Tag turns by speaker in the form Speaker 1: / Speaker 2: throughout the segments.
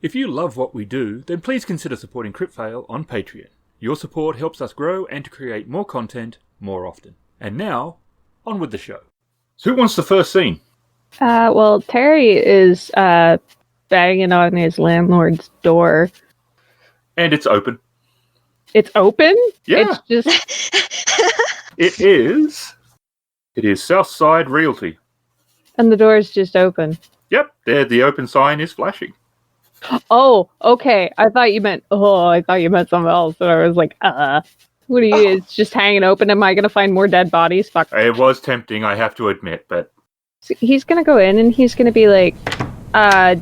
Speaker 1: If you love what we do, then please consider supporting Kritfayle on Patreon. Your support helps us grow and to create more content more often. And now, on with the show. So who wants the first scene?
Speaker 2: Well, Terry is banging on his landlord's door.
Speaker 1: And it's open.
Speaker 2: It's open?
Speaker 1: Yeah.
Speaker 2: It's just...
Speaker 1: It is Southside Realty.
Speaker 2: And the door is just open.
Speaker 1: Yep, there the open sign is flashing.
Speaker 2: Oh, okay. I thought you meant something else. And I was like, what are you? It's just hanging open. Am I going to find more dead bodies? Fuck.
Speaker 1: It was tempting, I have to admit, but...
Speaker 2: So he's going to go in and he's going to be like,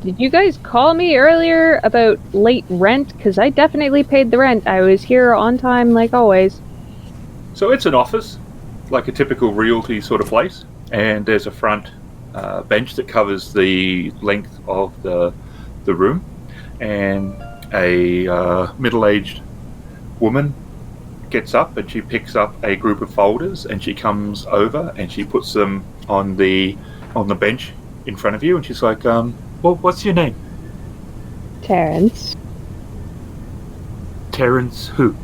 Speaker 2: did you guys call me earlier about late rent? Because I definitely paid the rent. I was here on time like always.
Speaker 1: So it's an office, like a typical realty sort of place. And there's a front bench that covers the length of the room. And a middle-aged woman gets up and she picks up a group of folders and she comes over and she puts them on the bench in front of you and she's like, well, what's your name?
Speaker 2: Terrence.
Speaker 1: Terrence who?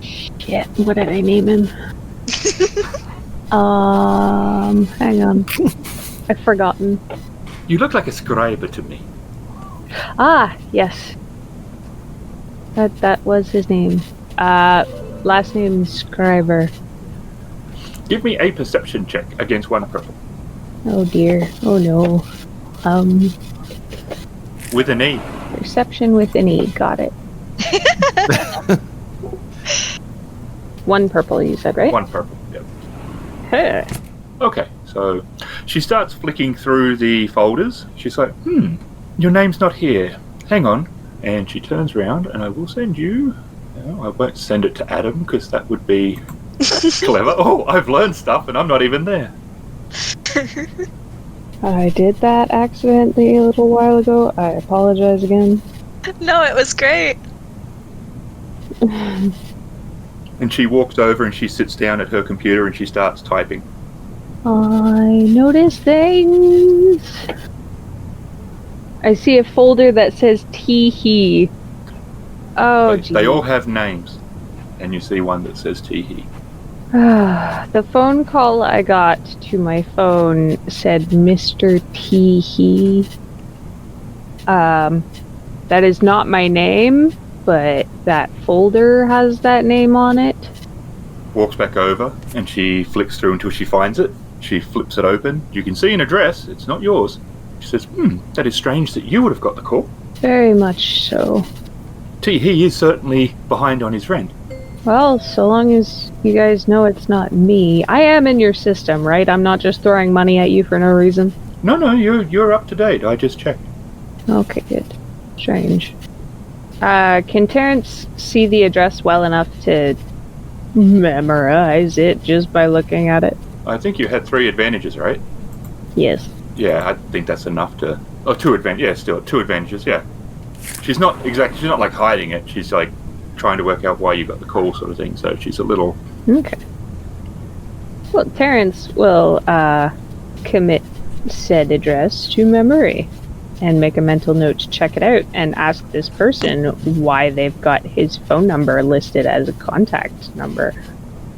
Speaker 2: Shit, what did I name him? Hang on. I've forgotten.
Speaker 1: You look like a scriber to me.
Speaker 2: Ah, yes. That was his name. Last name Scriber.
Speaker 1: Give me a perception check against 1 purple.
Speaker 2: Oh dear. Oh no.
Speaker 1: With an E.
Speaker 2: Perception with an E. Got it. 1 purple, you said, right?
Speaker 1: 1 purple, yep.
Speaker 2: Hey.
Speaker 1: Okay, so she starts flicking through the folders. She's like, your name's not here. Hang on. And she turns around and I will send you... No, I won't send it to Adam because that would be clever. Oh, I've learned stuff and I'm not even there.
Speaker 2: I did that accidentally a little while ago. I apologize again.
Speaker 3: No, it was great.
Speaker 1: And she walks over and she sits down at her computer and she starts typing.
Speaker 2: I notice things. I see a folder that says tee-hee. Oh,
Speaker 1: they all have names. And you see one that says tee-hee.
Speaker 2: The phone call I got to my phone said Mr. Tee-hee. That is not my name, but that folder has that name on it.
Speaker 1: Walks back over and she flicks through until she finds it. She flips it open. You can see an address. It's not yours. She says, that is strange that you would have got the call.
Speaker 2: Very much so.
Speaker 1: He is certainly behind on his rent.
Speaker 2: Well, so long as you guys know it's not me. I am in your system, right? I'm not just throwing money at you for no reason.
Speaker 1: No, you're up to date. I just checked.
Speaker 2: Okay, good. Strange. Can Terrence see the address well enough to memorize it just by looking at it?
Speaker 1: I think you had 3 advantages, right?
Speaker 2: Yes.
Speaker 1: Yeah, I think that's enough to... Oh, 2 advantages. Yeah, still 2 advantages, yeah. She's not like hiding it. She's like trying to work out why you got the call sort of thing. So she's a little...
Speaker 2: Okay. Well, Terrence will commit said address to memory and make a mental note to check it out and ask this person why they've got his phone number listed as a contact number.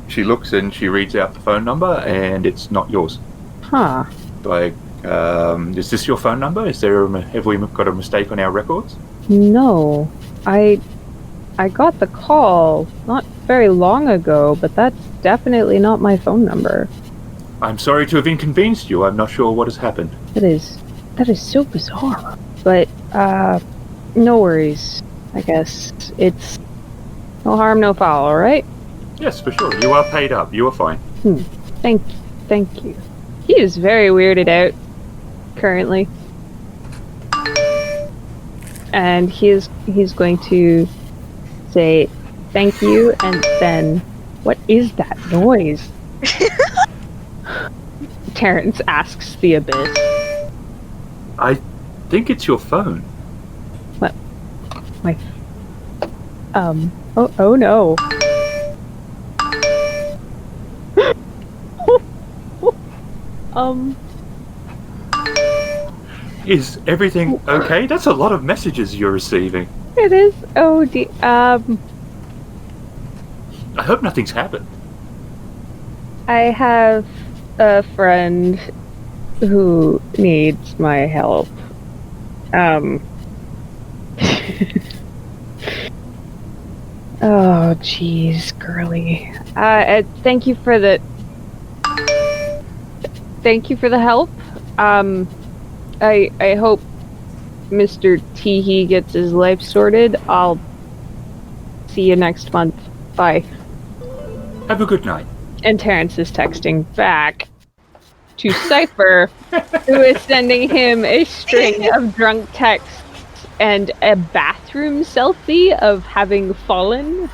Speaker 1: She looks and she reads out the phone number and it's not yours.
Speaker 2: Huh.
Speaker 1: Like, is this your phone number? Have we got a mistake on our records?
Speaker 2: No. I got the call not very long ago, but that's definitely not my phone number.
Speaker 1: I'm sorry to have inconvenienced you. I'm not sure what has happened.
Speaker 2: That is so bizarre. But, no worries. I guess it's no harm, no foul, alright?
Speaker 1: Yes, for sure. You are paid up. You are fine.
Speaker 2: Thank you. He is very weirded out currently. And he's going to say thank you and then what is that noise? Terrence asks the abyss.
Speaker 1: I think it's your phone.
Speaker 2: What? My oh no.
Speaker 1: Is everything okay? That's a lot of messages you're receiving.
Speaker 2: It is. Oh,
Speaker 1: I hope nothing's happened.
Speaker 2: I have a friend who needs my help. Oh, jeez, girly. Thank you for the help. I hope Mr. Teehee gets his life sorted. I'll see you next month. Bye.
Speaker 1: Have a good night.
Speaker 2: And Terrence is texting back to Cipher, who is sending him a string of drunk texts and a bathroom selfie of having fallen.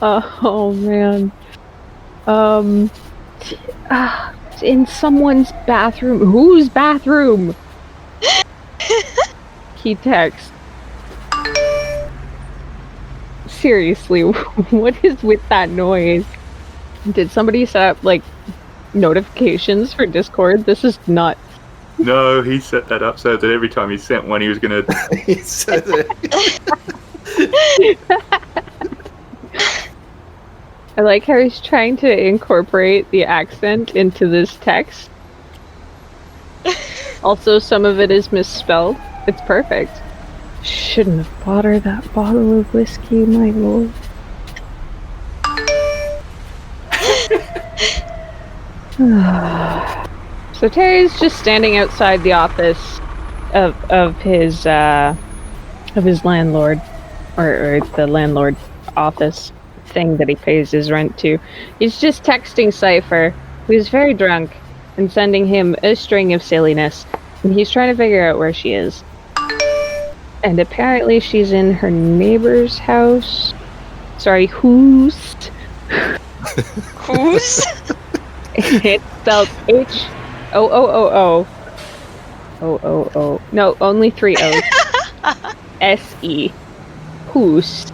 Speaker 2: Oh man. In someone's bathroom. Whose bathroom? He texts. Seriously, what is with that noise? Did somebody set up like notifications for Discord? This is nuts.
Speaker 1: No, he set that up so that every time he sent one, he was gonna.
Speaker 4: He said it.
Speaker 2: I like how he's trying to incorporate the accent into this text. Also, some of it is misspelled. It's perfect. Shouldn't have bought her that bottle of whiskey, my lord. So Terry's just standing outside the office of his landlord, or the landlord office thing that he pays his rent to. He's just texting Cipher, who's very drunk, and sending him a string of silliness, and he's trying to figure out where she is. And apparently she's in her neighbor's house. Sorry, whose?
Speaker 3: Whose?
Speaker 2: It's spelled H-O-O-O-O. O-O-O. No, only 3 O's. S-E. Whose?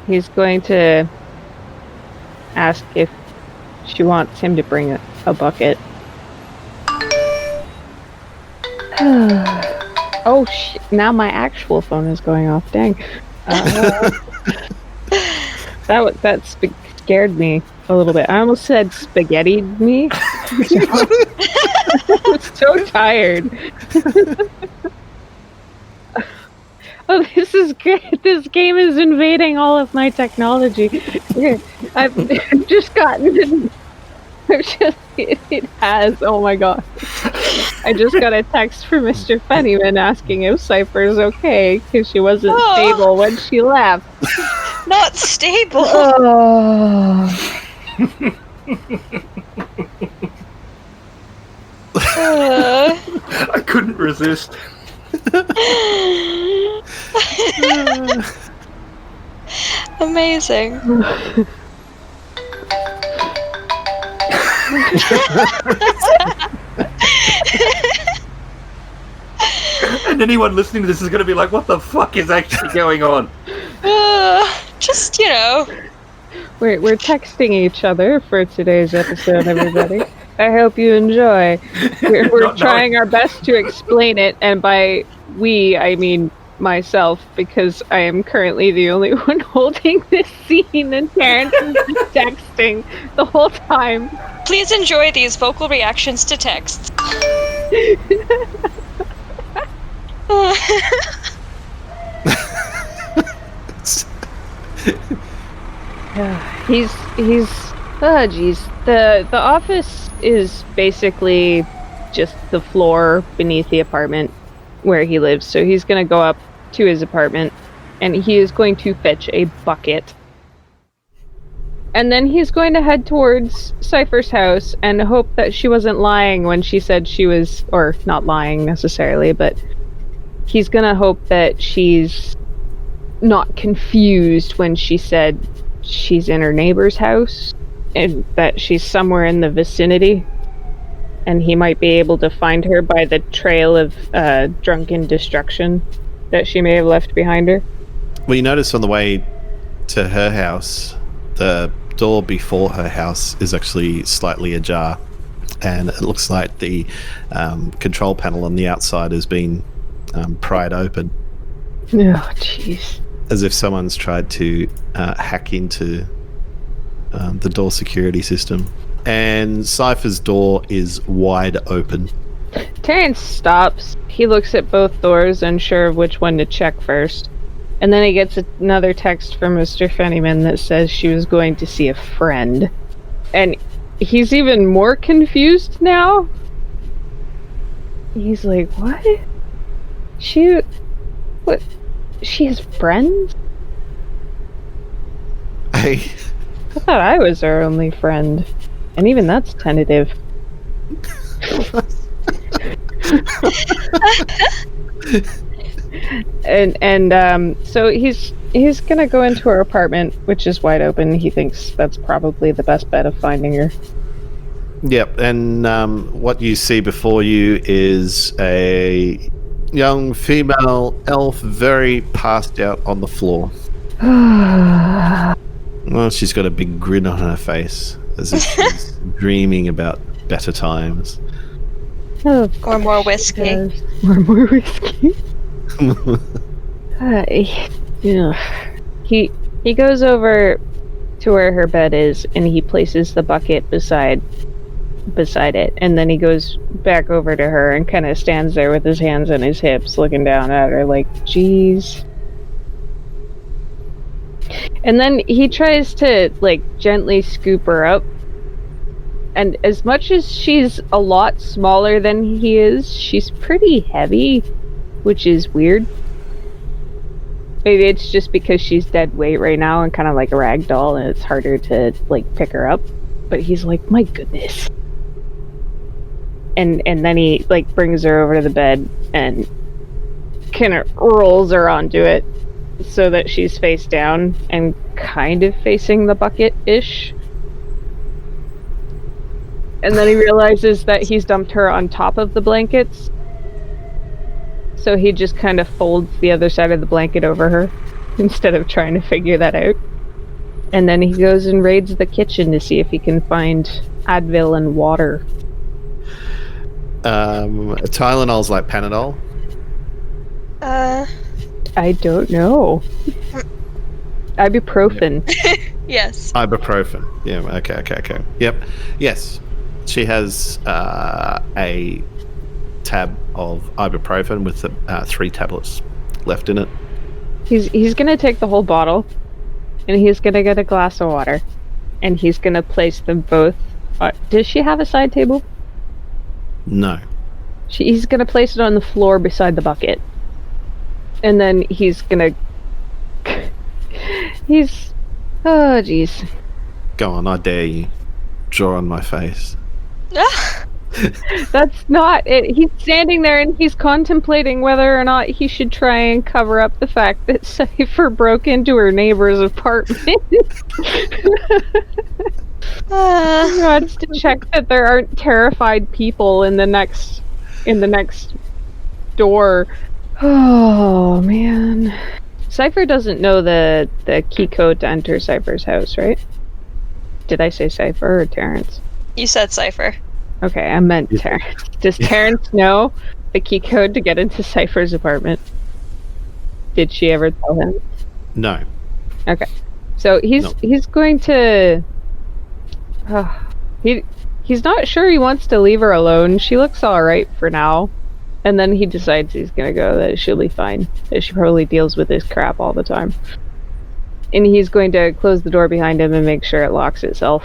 Speaker 2: He's going to ask if she wants him to bring a bucket. Oh shit, now my actual phone is going off, dang. That scared me a little bit. I almost said spaghetti'd me. I'm so tired. Oh, this is great. This game is invading all of my technology. I've just gotten... It has, oh my god. I just got a text from Mr. Fennyman asking if Cipher's okay, because she wasn't stable when she left.
Speaker 3: Not stable.
Speaker 1: I couldn't resist.
Speaker 3: Amazing.
Speaker 1: And anyone listening to this is going to be like, what the fuck is actually going on?
Speaker 3: Just, you know.
Speaker 2: We're texting each other for today's episode, everybody. I hope you enjoy. We're trying our best to explain it, and by we, I mean myself, because I am currently the only one holding this scene, and Terrence is just texting the whole time.
Speaker 3: Please enjoy these vocal reactions to texts.
Speaker 2: He's oh geez. The office is basically just the floor beneath the apartment where he lives. So he's gonna go up to his apartment and he is going to fetch a bucket. And then he's going to head towards Cipher's house and hope that she wasn't lying when she said she was, or not lying necessarily, but he's gonna hope that she's not confused when she said she's in her neighbor's house and that she's somewhere in the vicinity. and he might be able to find her by the trail of drunken destruction that she may have left behind her.
Speaker 5: Well, you notice on the way to her house, the door before her house is actually slightly ajar, and it looks like the control panel on the outside has been pried open.
Speaker 2: Oh, jeez.
Speaker 5: As if someone's tried to hack into the door security system. And Cipher's door is wide open.
Speaker 2: Terrence stops. He looks at both doors, unsure of which one to check first. And then he gets another text from Mr. Fennyman that says she was going to see a friend. And he's even more confused now. He's like, what? What? She has friends? I thought I was her only friend. And even that's tentative. So he's gonna go into her apartment, which is wide open. He thinks that's probably the best bet of finding her.
Speaker 5: Yep, and what you see before you is a young female elf, very passed out on the floor. Well, she's got a big grin on her face, as if she's dreaming about better times.
Speaker 3: Or more whiskey.
Speaker 2: Or more whiskey. He goes over to where her bed is, and he places the bucket beside it, and then he goes back over to her and kind of stands there with his hands on his hips, looking down at her like, "Jeez." And then he tries to gently scoop her up, and as much as she's a lot smaller than he is, she's pretty heavy, which is weird. Maybe it's just because she's dead weight right now and kind of like a rag doll, and it's harder to pick her up. But he's like, my goodness. And then he brings her over to the bed and kind of rolls her onto it so that she's face down and kind of facing the bucket-ish. And then he realizes that he's dumped her on top of the blankets. So he just kind of folds the other side of the blanket over her instead of trying to figure that out. And then he goes and raids the kitchen to see if he can find Advil and water.
Speaker 5: Tylenol's like Panadol?
Speaker 2: I don't know. Ibuprofen.
Speaker 3: Yes.
Speaker 5: Ibuprofen. Yeah, okay. Yep. Yes. She has a tab of ibuprofen with 3 tablets left in it.
Speaker 2: He's gonna take the whole bottle, and he's gonna get a glass of water, and he's gonna place them both. Does she have a side table?
Speaker 5: No.
Speaker 2: He's gonna place it on the floor beside the bucket, and then he's gonna. Oh, jeez.
Speaker 5: Go on, I dare you. Draw on my face.
Speaker 2: That's not it. He's standing there and he's contemplating whether or not he should try and cover up the fact that Cipher broke into her neighbor's apartment. He wants to check that there aren't terrified people in the next door. Oh man. Cipher doesn't know the key code to enter Cipher's house, right? Did I say Cipher or Terrence?
Speaker 3: You said Cipher.
Speaker 2: Okay, I meant Terrence. Does Terrence know the key code to get into Cipher's apartment? Did she ever tell him?
Speaker 5: No.
Speaker 2: Okay. So he's going to... he's not sure he wants to leave her alone. She looks alright for now. And then he decides he's going to go, that she'll be fine. That she probably deals with this crap all the time. And he's going to close the door behind him and make sure it locks itself.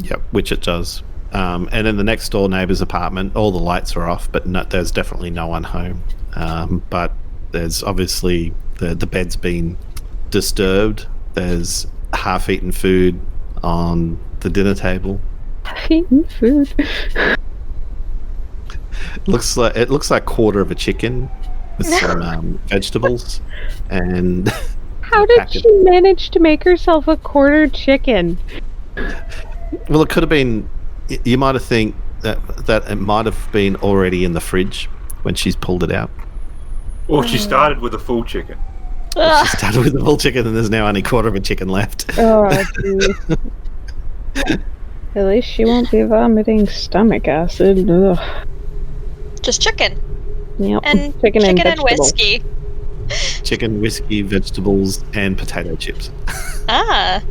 Speaker 5: Yep, which it does. And in the next door neighbour's apartment, all the lights are off, but there's definitely no one home. But there's obviously the bed's been disturbed. There's half-eaten food on the dinner table.
Speaker 2: Half-eaten food?
Speaker 5: It looks like quarter of a chicken with some vegetables. And
Speaker 2: how did she manage to make herself a quarter chicken?
Speaker 5: Well, it could have been You might have think that it might have been already in the fridge when she's pulled it out.
Speaker 1: Or she started with a full chicken.
Speaker 5: She started with the whole chicken, and there's now only quarter of a chicken left.
Speaker 2: Oh, geez. At least she won't be vomiting stomach acid. Ugh.
Speaker 3: Just chicken.
Speaker 2: Yep.
Speaker 3: And
Speaker 2: chicken and vegetables.
Speaker 3: whiskey.
Speaker 5: Chicken, whiskey, vegetables, and potato chips.
Speaker 3: Ah.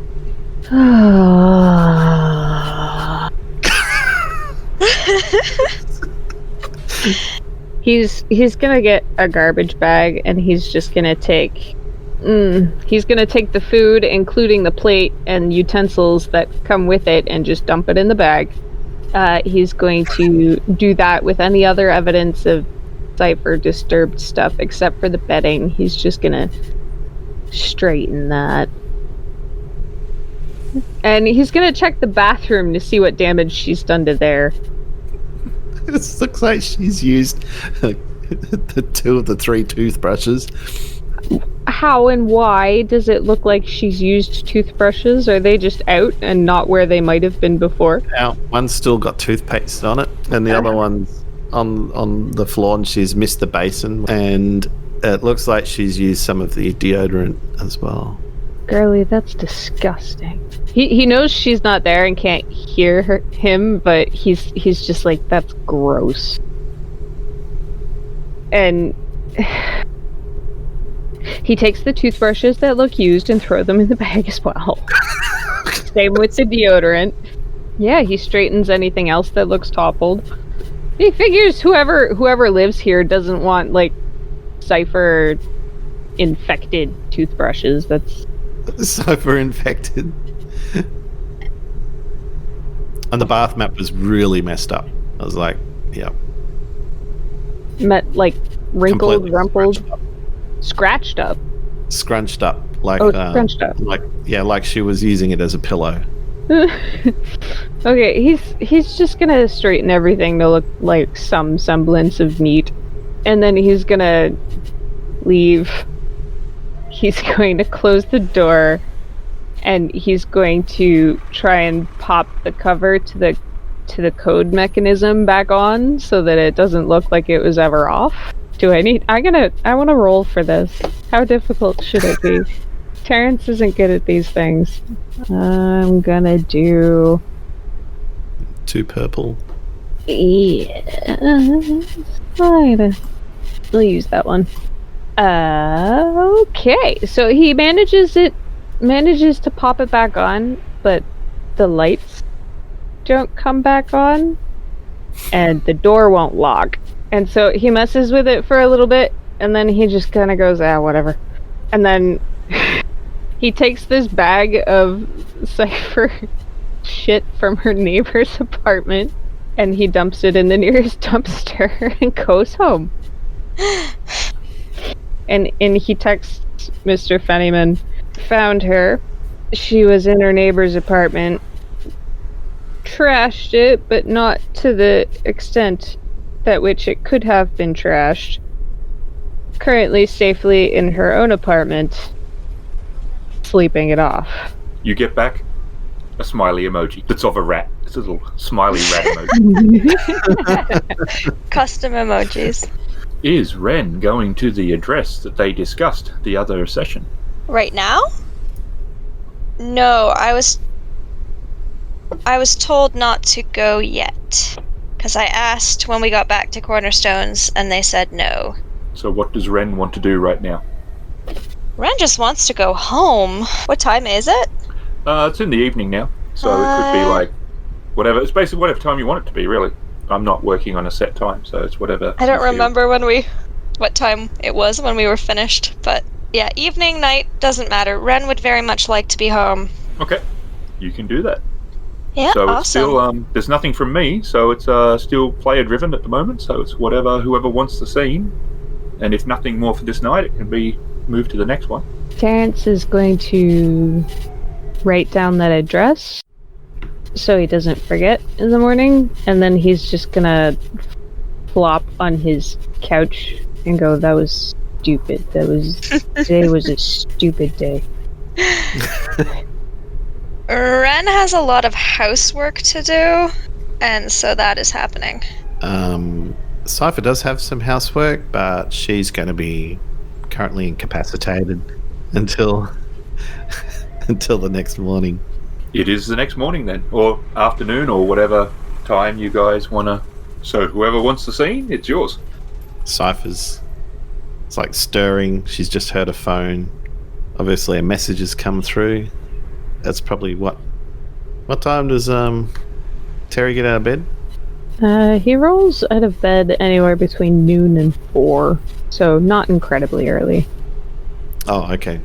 Speaker 2: He's gonna get a garbage bag, and he's just gonna take the food, including the plate and utensils that come with it, and just dump it in the bag. He's going to do that with any other evidence of Cipher disturbed stuff, except for the bedding. He's just gonna straighten that. And he's gonna check the bathroom to see what damage she's done to there.
Speaker 5: This looks like she's used the 2 of the 3 toothbrushes.
Speaker 2: How and why does it look like she's used toothbrushes? Are they just out and not where they might have been before?
Speaker 5: Now, one's still got toothpaste on it, and the other one's on the floor, and she's missed the basin, and it looks like she's used some of the deodorant as well.
Speaker 2: Girly, that's disgusting. He knows she's not there and can't hear him, but he's just like, that's gross. And he takes the toothbrushes that look used and throw them in the bag as well. Same with the deodorant. Yeah, he straightens anything else that looks toppled. He figures whoever lives here doesn't want, like, Cipher infected toothbrushes. That's
Speaker 5: Cipher infected. And the bath mat was really messed up. I was like, yeah.
Speaker 2: Like wrinkled,
Speaker 5: Completely
Speaker 2: rumpled, scratched up.
Speaker 5: Scrunched up. Like,
Speaker 2: scrunched up.
Speaker 5: Like she was using it as a pillow.
Speaker 2: Okay, he's just gonna straighten everything to look like some semblance of neat. And then he's gonna leave. He's going to close the door, and he's going to try and pop the cover to the code mechanism back on so that it doesn't look like it was ever off. I want to roll for this. How difficult should it be? Terrence isn't good at these things. I'm gonna do
Speaker 5: 2 purple.
Speaker 2: Yeah. We'll use that one. Okay, so he manages to pop it back on, but the lights don't come back on, and the door won't lock. And so he messes with it for a little bit, and then he just kind of goes, whatever. And then he takes this bag of Cipher shit from her neighbor's apartment, and he dumps it in the nearest dumpster and goes home. And he texts Mr. Fennyman, found her. She was in her neighbor's apartment. Trashed it, but not to the extent at which it could have been trashed. Currently safely in her own apartment, sleeping it off.
Speaker 1: You get back a smiley emoji that's of a rat. It's a little smiley rat emoji.
Speaker 3: Custom emojis.
Speaker 1: Is Wren going to the address that they discussed the other session?
Speaker 3: Right now? No, I was told not to go yet. Because I asked when we got back to Cornerstones, and they said no.
Speaker 1: So what does Wren want to do right now?
Speaker 3: Wren just wants to go home. What time is it?
Speaker 1: It's in the evening now, so it could be like whatever. It's basically whatever time you want it to be, really. I'm not working on a set time, so it's whatever.
Speaker 3: I don't remember what time it was when we were finished, but yeah, evening, night, doesn't matter. Wren would very much like to be home.
Speaker 1: Okay, you can do that.
Speaker 3: Yeah,
Speaker 1: so
Speaker 3: awesome.
Speaker 1: It's still there's nothing from me, so it's still player driven at the moment. So it's whoever wants the scene, and if nothing more for this night, it can be moved to the next one.
Speaker 2: Terrence is going to write down that address so he doesn't forget in the morning, and then he's just gonna flop on his couch and go, that was stupid. Today was a stupid day.
Speaker 3: Wren has a lot of housework to do. And so that is happening.
Speaker 5: Cipher does have some housework, but she's going to be currently incapacitated until until the next morning.
Speaker 1: It is the next morning then, or afternoon, or whatever time you guys want to. So whoever wants the scene, it's yours.
Speaker 5: Cipher's it's like stirring. She's just heard a phone. Obviously, a message has come through. That's probably what time does Terry get out of bed?
Speaker 2: He rolls out of bed anywhere between noon and 4, so not incredibly early.
Speaker 5: Oh, okay.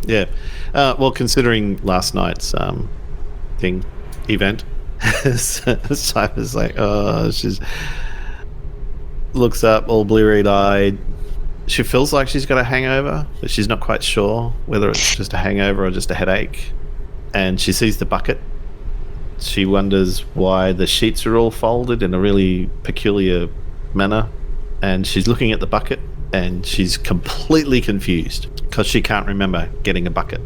Speaker 5: Yeah. Well, considering last night's event, Cypher's like, she's looks up, all bleary-eyed. She feels like she's got a hangover, but she's not quite sure whether it's just a hangover or just a headache. And she sees the bucket. She wonders why the sheets are all folded in a really peculiar manner. And she's looking at the bucket, and she's completely confused because she can't remember getting a bucket.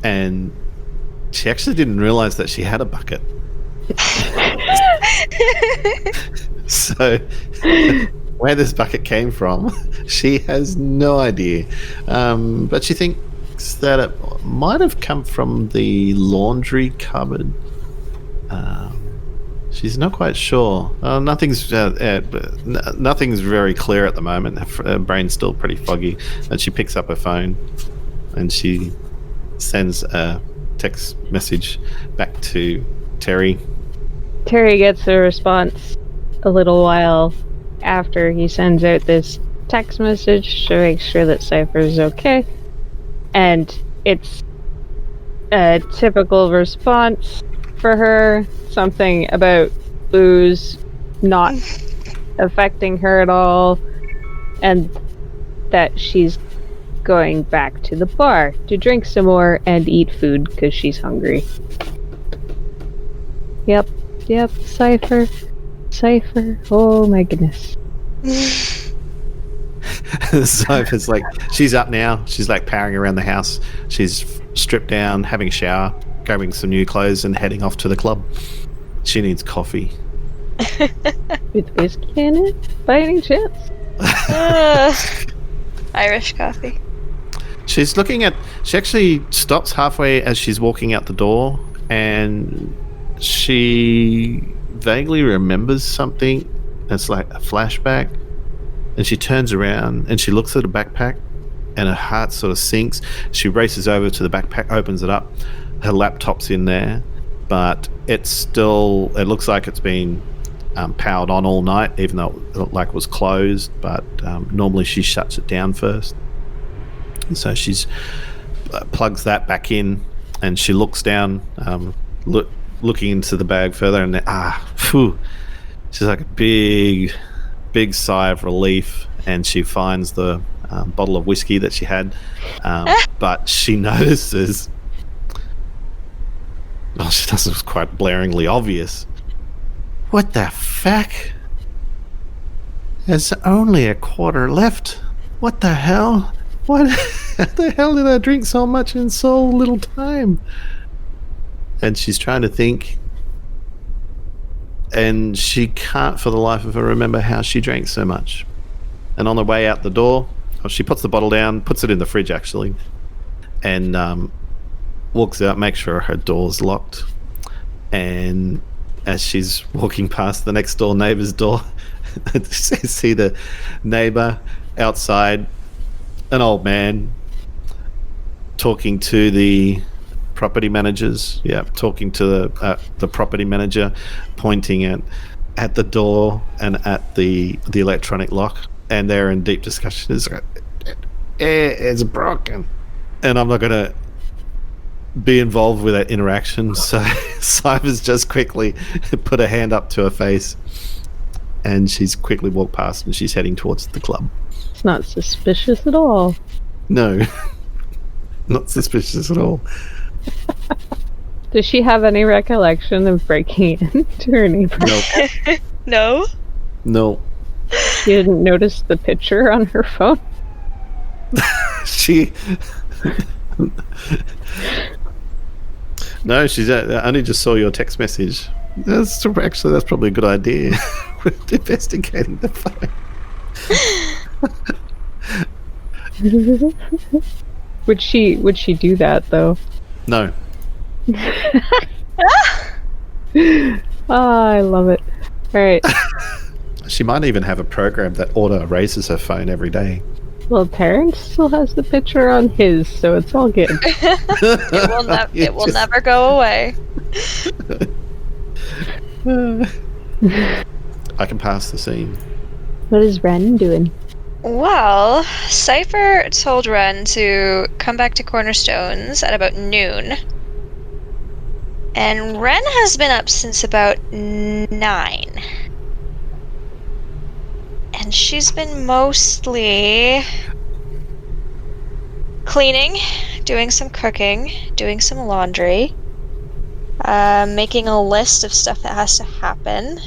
Speaker 5: And she actually didn't realize that she had a bucket. So where this bucket came from, she has no idea. But she thinks that it might have come from the laundry cupboard. She's not quite sure. Nothing's very clear at the moment. Her brain's still pretty foggy. And she picks up her phone and she sends a text message back to Terry.
Speaker 2: Terry gets a response a little while after he sends out this text message to make sure that Cipher's okay. And it's a typical response for her. Something about booze not affecting her at all. And that she's going back to the bar to drink some more and eat food because she's hungry. Yep, Cipher. Oh my goodness.
Speaker 5: Cipher's like, she's up now. She's like powering around the house. She's stripped down, having a shower, grabbing some new clothes and heading off to the club. She needs coffee.
Speaker 2: With whiskey in it? By any chance?
Speaker 3: Irish coffee.
Speaker 5: She actually stops halfway as she's walking out the door, and she vaguely remembers something. It's like a flashback. And she turns around and she looks at a backpack, and her heart sort of sinks. She races over to the backpack, opens it up. Her laptop's in there, but it looks like it's been powered on all night, even though it was closed. But normally she shuts it down first. And so she's plugs that back in, and she looks down, looking into the bag further, and she's like a big sigh of relief, and she finds the bottle of whiskey that she had, but she notices, she does, it was quite blaringly obvious. What the fuck? There's only a quarter left. What the hell? What the hell did I drink so much in so little time? And she's trying to think, and she can't for the life of her remember how she drank so much. And on the way out the door, she puts the bottle down, puts it in the fridge actually, and walks out, makes sure her door's locked. And as she's walking past the next door neighbor's door, see the neighbor outside, an old man talking to the property managers. Yeah, talking to the property manager, pointing at the door and at the electronic lock, and they're in deep discussion. It's broken, and I'm not gonna be involved with that interaction. So Cypher's just quickly put her hand up to her face, and she's quickly walked past, and she's heading towards the club.
Speaker 2: It's not suspicious at all.
Speaker 5: No, not suspicious at all.
Speaker 2: Does she have any recollection of breaking into her neighbor?
Speaker 5: Nope.
Speaker 3: No?
Speaker 2: You didn't notice the picture on her phone?
Speaker 5: No, she's. I only just saw your text message. That's probably a good idea. We're investigating the phone.
Speaker 2: Would she do that though?
Speaker 5: No.
Speaker 2: I love it. All right.
Speaker 5: She might even have a program that auto erases her phone every day.
Speaker 2: Well, Terrence still has the picture on his, so it's all good.
Speaker 3: It will never go away.
Speaker 5: I can pass the scene.
Speaker 2: What is Wren doing?
Speaker 3: Well, Cipher told Wren to come back to Cornerstones at about noon. And Wren has been up since about 9. And she's been mostly cleaning, doing some cooking, doing some laundry, making a list of stuff that has to happen.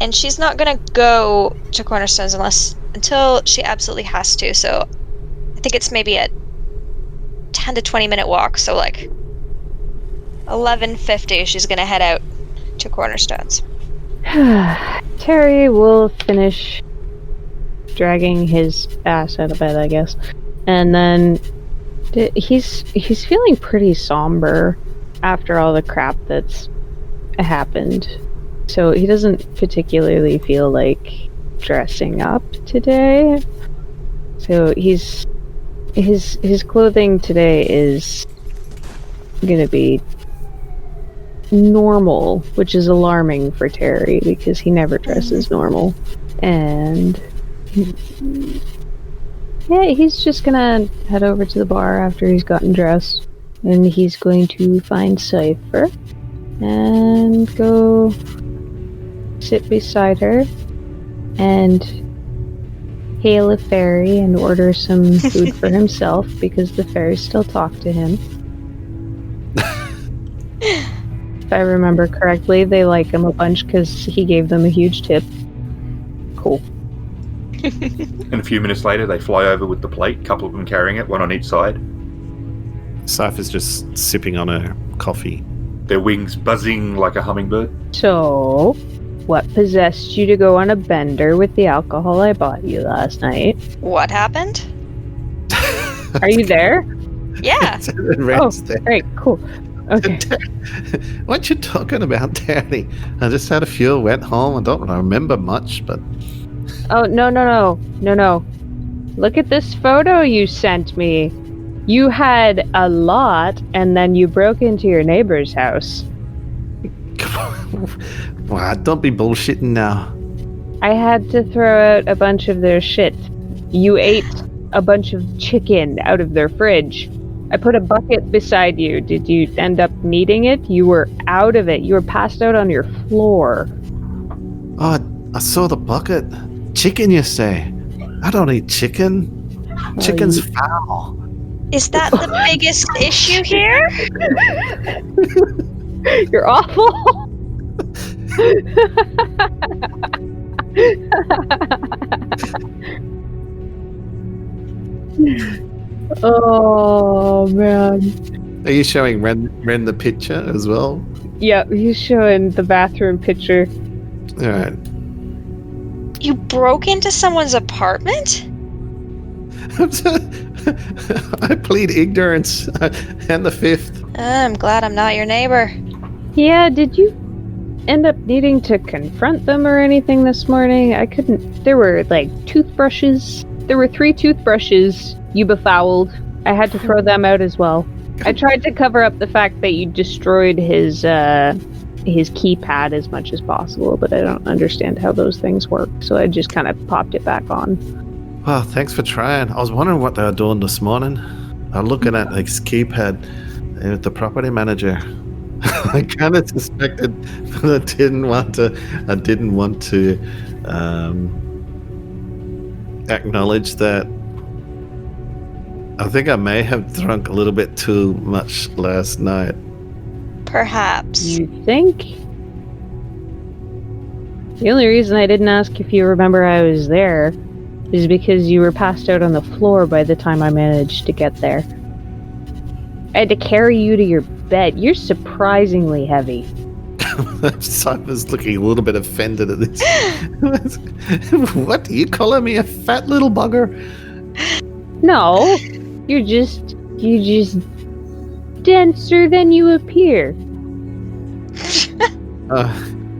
Speaker 3: And she's not gonna go to Cornerstones until she absolutely has to, so I think it's maybe a 10 to 20 minute walk, so like 11:50 she's gonna head out to Cornerstones.
Speaker 2: Terry will finish dragging his ass out of bed, I guess. And then he's feeling pretty somber after all the crap that's happened. So he doesn't particularly feel like dressing up today. So his clothing today is gonna be normal, which is alarming for Terry because he never dresses normal. And yeah, he's just gonna head over to the bar after he's gotten dressed, and he's going to find Cipher and go sit beside her and hail a fairy and order some food for himself because the fairies still talk to him. If I remember correctly, they like him a bunch because he gave them a huge tip. Cool.
Speaker 1: And a few minutes later, they fly over with the plate, a couple of them carrying it, one on each side.
Speaker 5: Cypher's just sipping on her coffee.
Speaker 1: Their wings buzzing like a hummingbird.
Speaker 2: So, what possessed you to go on a bender with the alcohol I bought you last night?
Speaker 3: What happened?
Speaker 2: Are you there?
Speaker 3: Yeah.
Speaker 5: Wren's there.
Speaker 2: Great, cool. Okay.
Speaker 5: What you talking about, Danny? I just had a few, went home. I don't remember much, but...
Speaker 2: Oh, no. Look at this photo you sent me. You had a lot, and then you broke into your neighbor's house.
Speaker 5: Come on. Wow, don't be bullshitting now.
Speaker 2: I had to throw out a bunch of their shit. You ate a bunch of chicken out of their fridge. I put a bucket beside you. Did you end up needing it? You were out of it. You were passed out on your floor.
Speaker 5: Oh, I saw the bucket. Chicken, you say? I don't eat chicken. Chicken's foul.
Speaker 3: Is that the biggest issue here?
Speaker 2: You're awful. Oh man.
Speaker 5: Are you showing Wren the picture as well?
Speaker 2: Yeah, he's showing the bathroom picture.
Speaker 5: Alright.
Speaker 3: You broke into someone's apartment?
Speaker 5: I plead ignorance and the fifth.
Speaker 3: I'm glad I'm not your neighbor.
Speaker 2: Yeah, did you end up needing to confront them or anything this morning? I couldn't. There were like toothbrushes. There were 3 toothbrushes you befouled. I had to throw them out as well. I tried to cover up the fact that you destroyed his keypad as much as possible, but I don't understand how those things work, so I just kind of popped it back on.
Speaker 5: Well, thanks for trying. I was wondering what they were doing this morning. I was looking at his keypad with the property manager. I kind of suspected, but I didn't want to acknowledge that. I think I may have drunk a little bit too much last night.
Speaker 3: Perhaps.
Speaker 2: You think? The only reason I didn't ask if you remember I was there is because you were passed out on the floor by the time I managed to get there. I had to carry you to your bed. You're surprisingly heavy.
Speaker 5: Cipher's looking a little bit offended at this. What? Are you calling me a fat little bugger?
Speaker 2: No, you're just denser than you appear.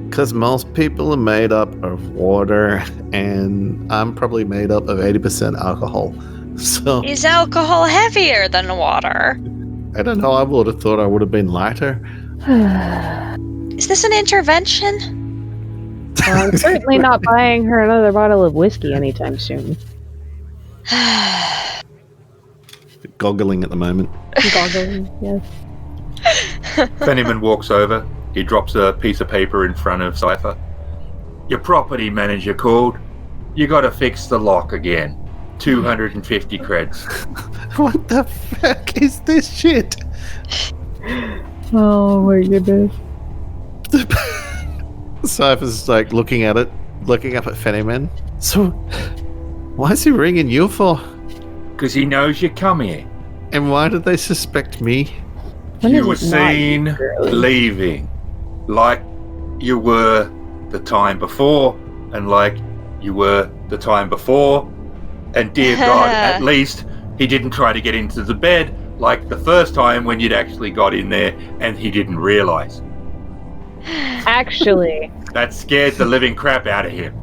Speaker 5: Because most people are made up of water, and I'm probably made up of 80% alcohol. So
Speaker 3: Is alcohol heavier than water?
Speaker 5: I don't know. I would have thought I would have been lighter.
Speaker 3: Is this an intervention?
Speaker 2: Well, I'm certainly not buying her another bottle of whiskey anytime soon.
Speaker 5: Goggling at the moment.
Speaker 2: Goggling, yes.
Speaker 1: Fenneman walks over. He drops a piece of paper in front of Cipher. Your property manager called. You gotta fix the lock again. 250 creds.
Speaker 5: What the fuck is this shit?
Speaker 2: Oh my goodness.
Speaker 5: Cipher's like looking up at Fenneman. So, why is he ringing you for?
Speaker 1: Because he knows you come here.
Speaker 5: And why did they suspect me?
Speaker 2: When
Speaker 1: You were
Speaker 2: is it not
Speaker 1: seen
Speaker 2: you, girly?
Speaker 1: leaving. Like you were the time before, and like you were the time before. And dear God, at least he didn't try to get into the bed like the first time when you'd actually got in there and he didn't realise.
Speaker 2: Actually,
Speaker 1: That scared the living crap out of him.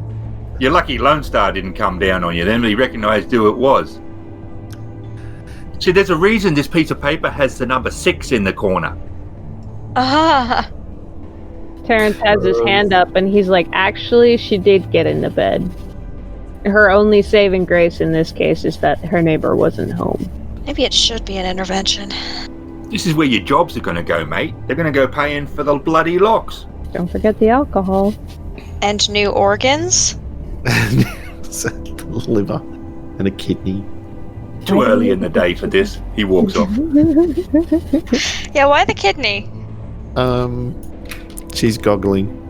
Speaker 1: You're lucky Lone Star didn't come down on you then, but he recognised who it was. See, there's a reason this piece of paper has the number 6 in the corner.
Speaker 3: Ah,
Speaker 2: Terrence has his hand up and he's like, actually, she did get into bed. Her only saving grace in this case is that her neighbor wasn't home.
Speaker 3: maybe it should be an intervention.
Speaker 1: This is where your jobs are going to go, mate. They're going to go paying for the bloody locks.
Speaker 2: Don't forget the alcohol.
Speaker 3: And new organs?
Speaker 5: A liver and a kidney.
Speaker 1: Too early in the day for this. He walks off.
Speaker 3: Yeah, why the kidney?
Speaker 5: She's goggling.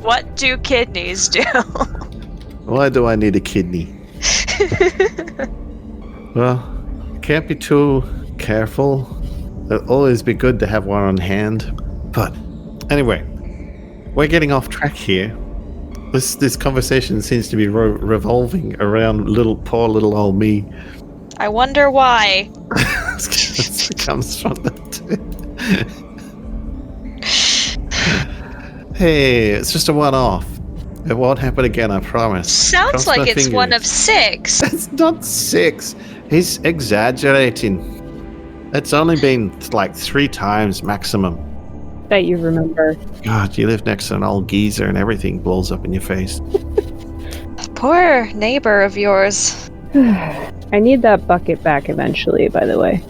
Speaker 3: What do kidneys do?
Speaker 5: Why do I need a kidney? Well, can't be too careful. It'll always be good to have one on hand. But anyway, we're getting off track here. This conversation seems to be revolving around poor little old me.
Speaker 3: I wonder why.
Speaker 5: It comes from that. Hey, it's just a one-off. It won't happen again, I promise.
Speaker 3: Sounds
Speaker 5: Cross
Speaker 3: like
Speaker 5: my
Speaker 3: it's one
Speaker 5: fingers.
Speaker 3: of 6.
Speaker 5: It's not 6. He's exaggerating. It's only been like 3 times maximum.
Speaker 2: That you remember.
Speaker 5: God, you live next to an old geezer and everything blows up in your face.
Speaker 3: Poor neighbor of yours.
Speaker 2: I need that bucket back eventually, by the way.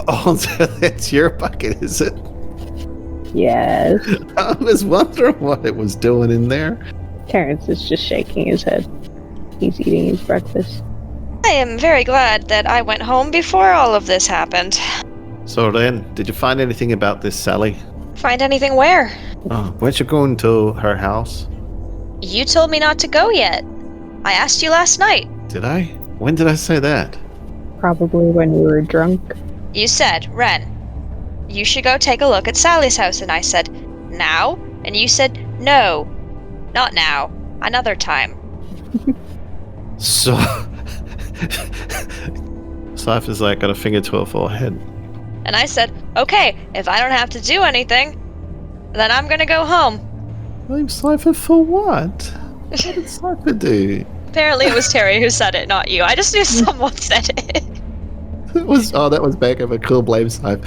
Speaker 5: Oh, that's your bucket, is it?
Speaker 2: Yes.
Speaker 5: I was wondering what it was doing in there.
Speaker 2: Terrence is just shaking his head. He's eating his breakfast.
Speaker 3: I am very glad that I went home before all of this happened.
Speaker 5: So then, did you find anything about this Sally?
Speaker 3: Find anything where?
Speaker 5: Oh, weren't you going to her house?
Speaker 3: You told me not to go yet. I asked you last night.
Speaker 5: Did I? When did I say that?
Speaker 2: Probably when you were drunk.
Speaker 3: You said, Wren, you should go take a look at Sally's house. And I said, now? And you said, no. Not now. Another time.
Speaker 5: So... Cipher's like got a finger to her forehead.
Speaker 3: And I said, okay, if I don't have to do anything, then I'm gonna go home.
Speaker 5: Blame Cipher for what? What did Cipher do?
Speaker 3: Apparently it was Terry who said it, not you. I just knew someone said it.
Speaker 5: That was Becca, but cool, blame Cipher.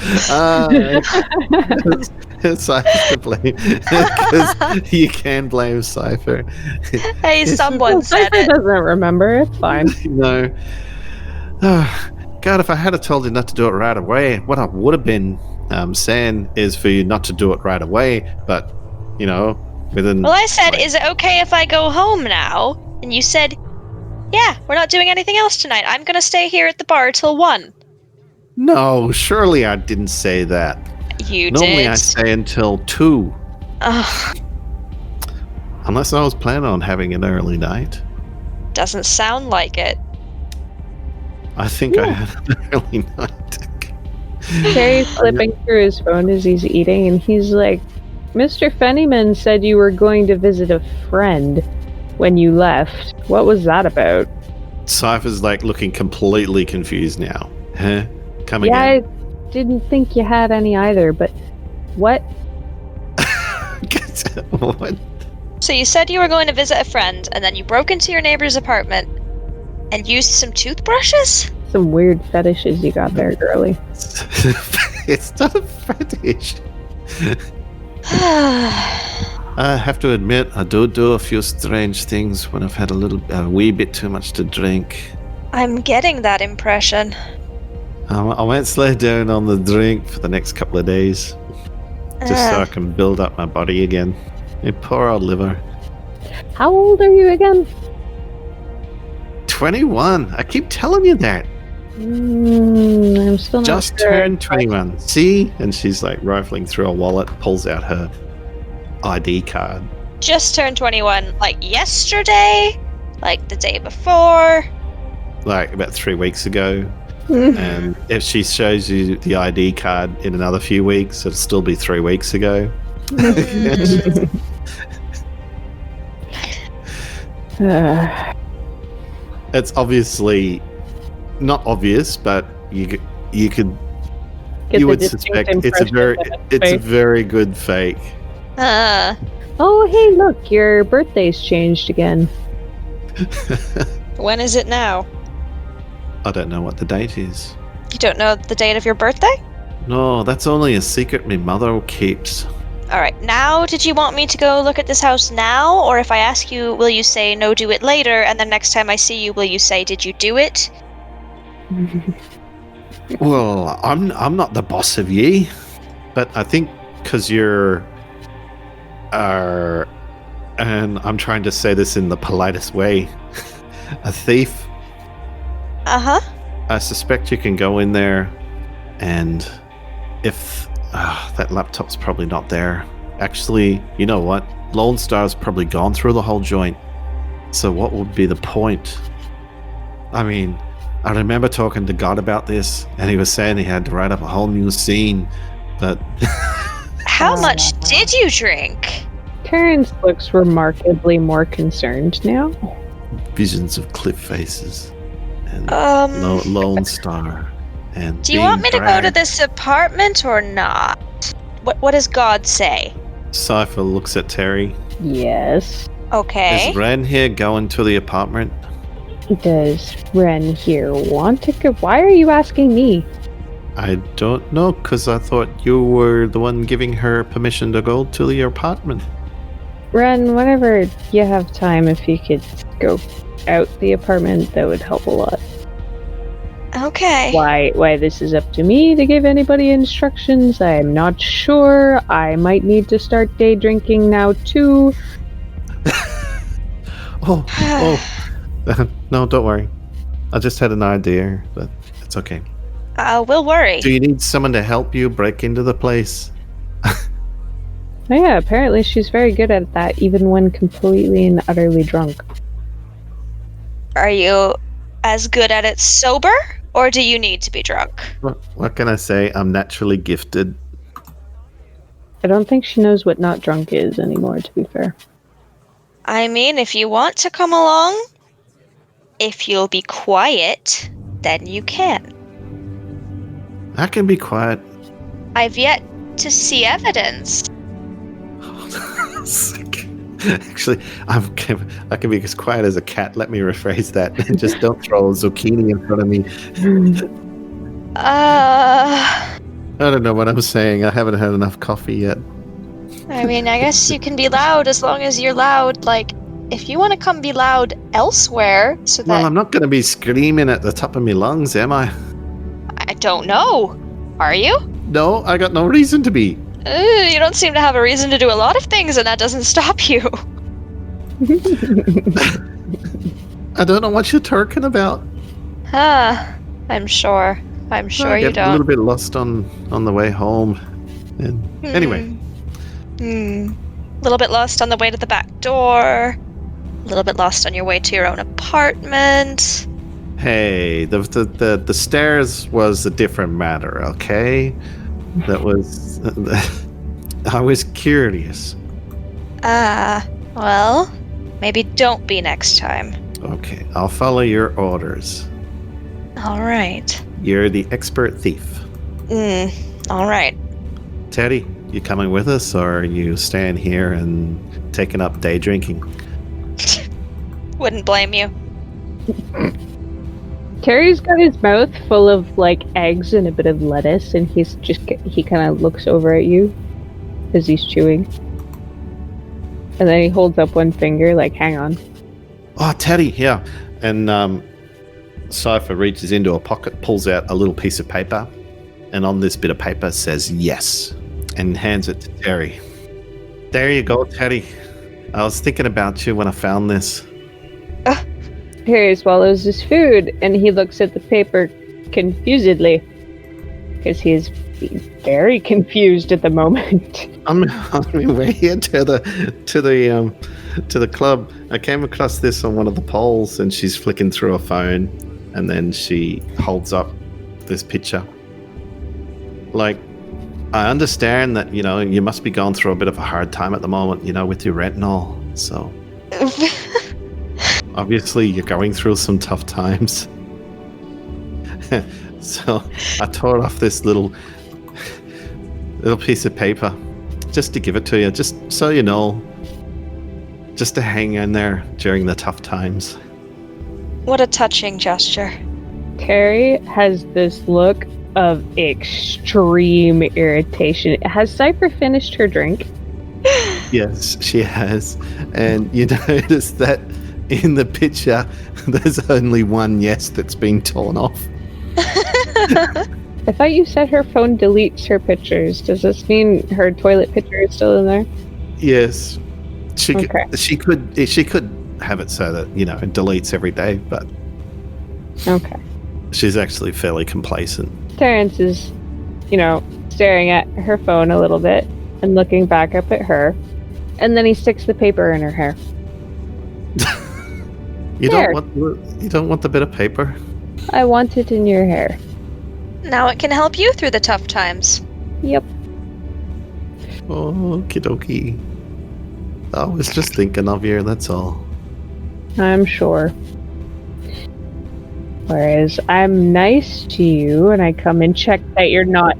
Speaker 5: Cipher's to blame. Because you can blame Cipher.
Speaker 3: Hey, someone said
Speaker 2: Cipher
Speaker 3: it.
Speaker 2: doesn't remember. It's fine.
Speaker 5: No. God, if I had told you not to do it right away, what I would have been saying is for you not to do it right away, but, you know, within...
Speaker 3: Well, I said, is it okay if I go home now? And you said, yeah, we're not doing anything else tonight. I'm gonna stay here at the bar till 1.
Speaker 5: No, surely I didn't say that.
Speaker 3: You
Speaker 5: Normally
Speaker 3: did.
Speaker 5: I say until 2.
Speaker 3: Ugh,
Speaker 5: Unless I was planning on having an early night.
Speaker 3: doesn't sound like it.
Speaker 5: I think I had an early night.
Speaker 2: Terry's flipping through his phone as he's eating, and he's like, Mr. Fennyman said you were going to visit a friend when you left. What was that about?
Speaker 5: Cipher's like looking completely confused now. Huh? Come
Speaker 2: Yeah,
Speaker 5: again.
Speaker 2: I didn't think you had any either, but what?
Speaker 5: What?
Speaker 3: So you said you were going to visit a friend, and then you broke into your neighbor's apartment and used some toothbrushes?
Speaker 2: Some weird fetishes you got there, girly.
Speaker 5: It's not a fetish. I have to admit, I do a few strange things when I've had a wee bit too much to drink.
Speaker 3: I'm getting that impression.
Speaker 5: I might slow down on the drink for the next couple of days, just so I can build up my body again. My poor old liver.
Speaker 2: How old are you again?
Speaker 5: 21. I keep telling you that.
Speaker 2: I'm still not
Speaker 5: Just
Speaker 2: sure.
Speaker 5: turned 21. See? And she's like rifling through a wallet, pulls out her ID card.
Speaker 3: Just turned 21, like yesterday? Like the day before?
Speaker 5: Like about 3 weeks ago. And if she shows you the ID card in another few weeks, it'll still be 3 weeks ago. It's obviously not obvious, but you could
Speaker 2: Get
Speaker 5: you
Speaker 2: the
Speaker 5: would
Speaker 2: distinct
Speaker 5: suspect it's
Speaker 2: impression that
Speaker 5: a
Speaker 2: fake.
Speaker 5: very good fake.
Speaker 2: Oh, hey, look, your birthday's changed again.
Speaker 3: When is it now?
Speaker 5: I don't know what the date is.
Speaker 3: You don't know the date of your birthday?
Speaker 5: No, that's only a secret my mother keeps.
Speaker 3: Alright, now did you want me to go look at this house now? Or if I ask you, will you say, no, do it later? And then next time I see you, will you say, did you do it?
Speaker 5: Well, I'm not the boss of ye, but I think because you're, and I'm trying to say this in the politest way, a thief.
Speaker 3: Uh-huh.
Speaker 5: I suspect you can go in there, and if that laptop's probably not there. Actually, you know what? Lone Star's probably gone through the whole joint. So what would be the point? I mean, I remember talking to God about this, and he was saying he had to write up a whole new scene, but...
Speaker 3: How much did you drink?
Speaker 2: Terrence looks remarkably more concerned now.
Speaker 5: Visions of cliff faces, and Lone Star, and
Speaker 3: Do you
Speaker 5: being
Speaker 3: want me to go to
Speaker 5: dragged.
Speaker 3: this apartment or not? What does God say?
Speaker 5: Cipher looks at Terry.
Speaker 2: Yes.
Speaker 3: Okay.
Speaker 5: Is Wren here going to the apartment?
Speaker 2: Does Wren here want to go? Why are you asking me?
Speaker 5: I don't know, because I thought you were the one giving her permission to go to the apartment.
Speaker 2: Wren, whenever you have time, if you could go out the apartment, that would help a lot.
Speaker 3: Okay.
Speaker 2: Why this is up to me to give anybody instructions, I'm not sure. I might need to start day drinking now too.
Speaker 5: No, don't worry. I just had an idea, but it's okay.
Speaker 3: We'll worry.
Speaker 5: Do you need someone to help you break into the place?
Speaker 2: Oh yeah, apparently she's very good at that, even when completely and utterly drunk.
Speaker 3: Are you as good at it sober, or do you need to be drunk?
Speaker 5: What can I say? I'm naturally gifted.
Speaker 2: I don't think she knows what not drunk is anymore, to be fair.
Speaker 3: I mean, if you want to come along, if you'll be quiet, then you can.
Speaker 5: I can be quiet.
Speaker 3: I've yet to see evidence.
Speaker 5: Actually, I can be as quiet as a cat. Let me rephrase that. Just don't throw a zucchini in front of me.
Speaker 3: I
Speaker 5: I don't know what I'm saying. I haven't had enough coffee yet.
Speaker 3: mean, I guess you can be loud as long as you're loud. Like, if you want to come be loud elsewhere, so that...
Speaker 5: Well, I'm not going to be screaming at the top of my lungs, am I?
Speaker 3: I don't know. Are you?
Speaker 5: No, I got no reason to be.
Speaker 3: You don't seem to have a reason to do a lot of things, and that doesn't stop you.
Speaker 5: I don't know what you're talking about.
Speaker 3: I'm sure. I'm sure
Speaker 5: I
Speaker 3: you
Speaker 5: get
Speaker 3: don't.
Speaker 5: a little bit lost on the way home. And anyway,
Speaker 3: A little bit lost on the way to the back door. A little bit lost on your way to your own apartment.
Speaker 5: Hey, the stairs was a different matter, okay? That was... I was curious.
Speaker 3: Well, maybe don't be next time.
Speaker 5: Okay, I'll follow your orders.
Speaker 3: Alright.
Speaker 5: You're the expert thief.
Speaker 3: Alright.
Speaker 5: Teddy, you coming with us, or are you staying here and taking up day drinking?
Speaker 3: Wouldn't blame you.
Speaker 2: Terry's got his mouth full of like eggs and a bit of lettuce, and he kind of looks over at you as he's chewing, and then he holds up one finger, like, "Hang on."
Speaker 5: Oh, Teddy, yeah. And Cipher reaches into a pocket, pulls out a little piece of paper, and on this bit of paper says yes, and hands it to Terry. There you go, Teddy. I was thinking about you when I found this.
Speaker 2: Terry swallows his food, and he looks at the paper confusedly, because he is very confused at the moment.
Speaker 5: I'm on my way here to the club. I came across this on one of the poles, and she's flicking through her phone, and then she holds up this picture. Like, I understand that, you must be going through a bit of a hard time at the moment, with your rent and all. So obviously you're going through some tough times. So I tore off this little piece of paper just to give it to you, just so you know, just to hang in there during the tough times.
Speaker 3: What a touching gesture.
Speaker 2: Terry has this look of extreme irritation. Has Cipher finished her drink?
Speaker 5: Yes, she has. And you notice that in the picture, there's only one yes that's been torn off.
Speaker 2: I thought you said her phone deletes her pictures. Does this mean her toilet picture is still in there?
Speaker 5: Yes. She
Speaker 2: Okay.
Speaker 5: she could have it so that, it deletes every day, but
Speaker 2: Okay.
Speaker 5: she's actually fairly complacent.
Speaker 2: Terrence is, staring at her phone a little bit and looking back up at her, and then he sticks the paper in her hair.
Speaker 5: You
Speaker 2: There.
Speaker 5: don't want the bit of paper?
Speaker 2: I want it in your hair.
Speaker 3: Now it can help you through the tough times.
Speaker 2: Yep.
Speaker 5: Okie dokie. I was just thinking of you, that's all.
Speaker 2: I'm sure. Whereas I'm nice to you and I come and check that you're not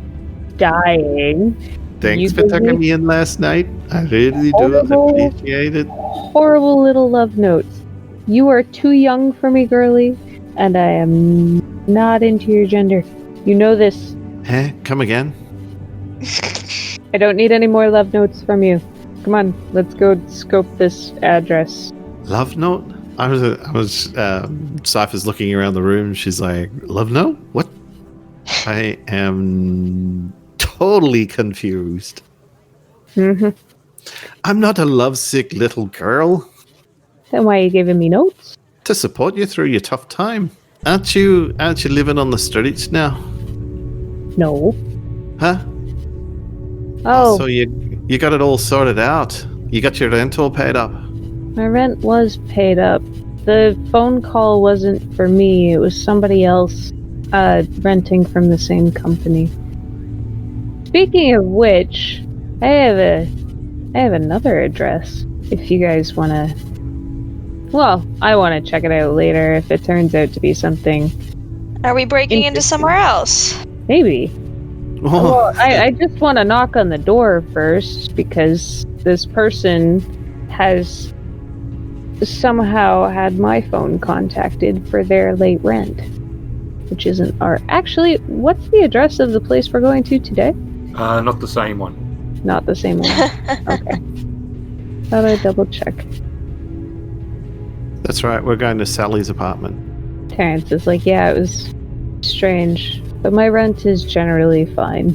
Speaker 2: dying.
Speaker 5: Thanks
Speaker 2: You
Speaker 5: for
Speaker 2: give
Speaker 5: tucking
Speaker 2: me
Speaker 5: me in last night. I really do
Speaker 2: horrible-
Speaker 5: appreciate it.
Speaker 2: Horrible little love notes. You are too young for me, girly, and I am not into your gender. You know this.
Speaker 5: Come again?
Speaker 2: I don't need any more love notes from you. Come on, let's go scope this address.
Speaker 5: Love note? I was Cypher's looking around the room. She's like, love note? What? I am totally confused.
Speaker 2: Mm-hmm.
Speaker 5: I'm not a lovesick little girl.
Speaker 2: Then why are you giving me notes?
Speaker 5: To support you through your tough time. Aren't you living on the streets now?
Speaker 2: No.
Speaker 5: Huh?
Speaker 2: Oh,
Speaker 5: So you got it all sorted out. You got your rent all paid up.
Speaker 2: my rent was paid up. The phone call wasn't for me. It was somebody else renting from the same company. Speaking of which, I have another address. If you guys want to... Well, I want to check it out later if it turns out to be something.
Speaker 3: Are we breaking into
Speaker 2: Interesting.
Speaker 3: somewhere else?
Speaker 2: Maybe.
Speaker 5: Oh,
Speaker 2: Well, I just want to knock on the door first because this person has somehow had my phone contacted for their late rent, which isn't our... Actually, what's the address of the place we're going to today?
Speaker 1: Not the same one.
Speaker 2: Not the same one. Okay. Thought I'd double check.
Speaker 5: that's right. We're going to Sally's apartment.
Speaker 2: Terrence is like, yeah, it was strange, but my rent is generally fine.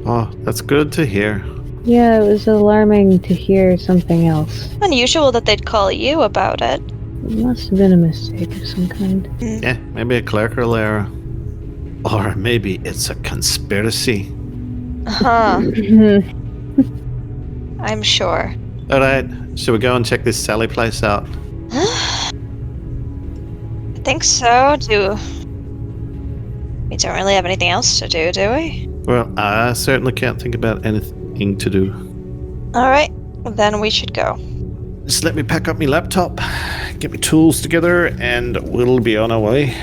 Speaker 5: Oh, that's good to hear.
Speaker 2: Yeah, it was alarming to hear something else.
Speaker 3: Unusual that they'd call you about it.
Speaker 2: It must have been a mistake of some kind.
Speaker 5: Yeah, maybe a clerical error. Or maybe it's a conspiracy.
Speaker 3: Huh. I'm sure.
Speaker 5: Alright, should we go and check this Sally place out?
Speaker 3: think so. We don't really have anything else to do we?
Speaker 5: Well, I certainly can't think about anything to do.
Speaker 3: Alright, then we should go.
Speaker 5: Just let me pack up my laptop, get my tools together, and we'll be on our way.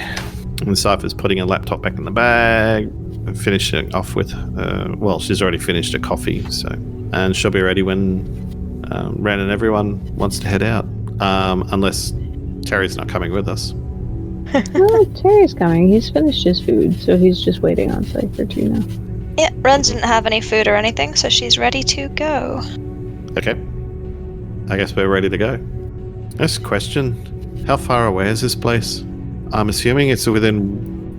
Speaker 5: And Cipher's putting her laptop back in the bag, finishing off with, she's already finished a coffee, and she'll be ready when Wren and everyone wants to head out, unless Terry's not coming with us.
Speaker 2: No, Terry's coming. He's finished his food, so he's just waiting on Cipher too now.
Speaker 3: Yeah, Wren didn't have any food or anything, so she's ready to go.
Speaker 5: Okay. I guess we're ready to go. Next question. How far away is this place? I'm assuming it's within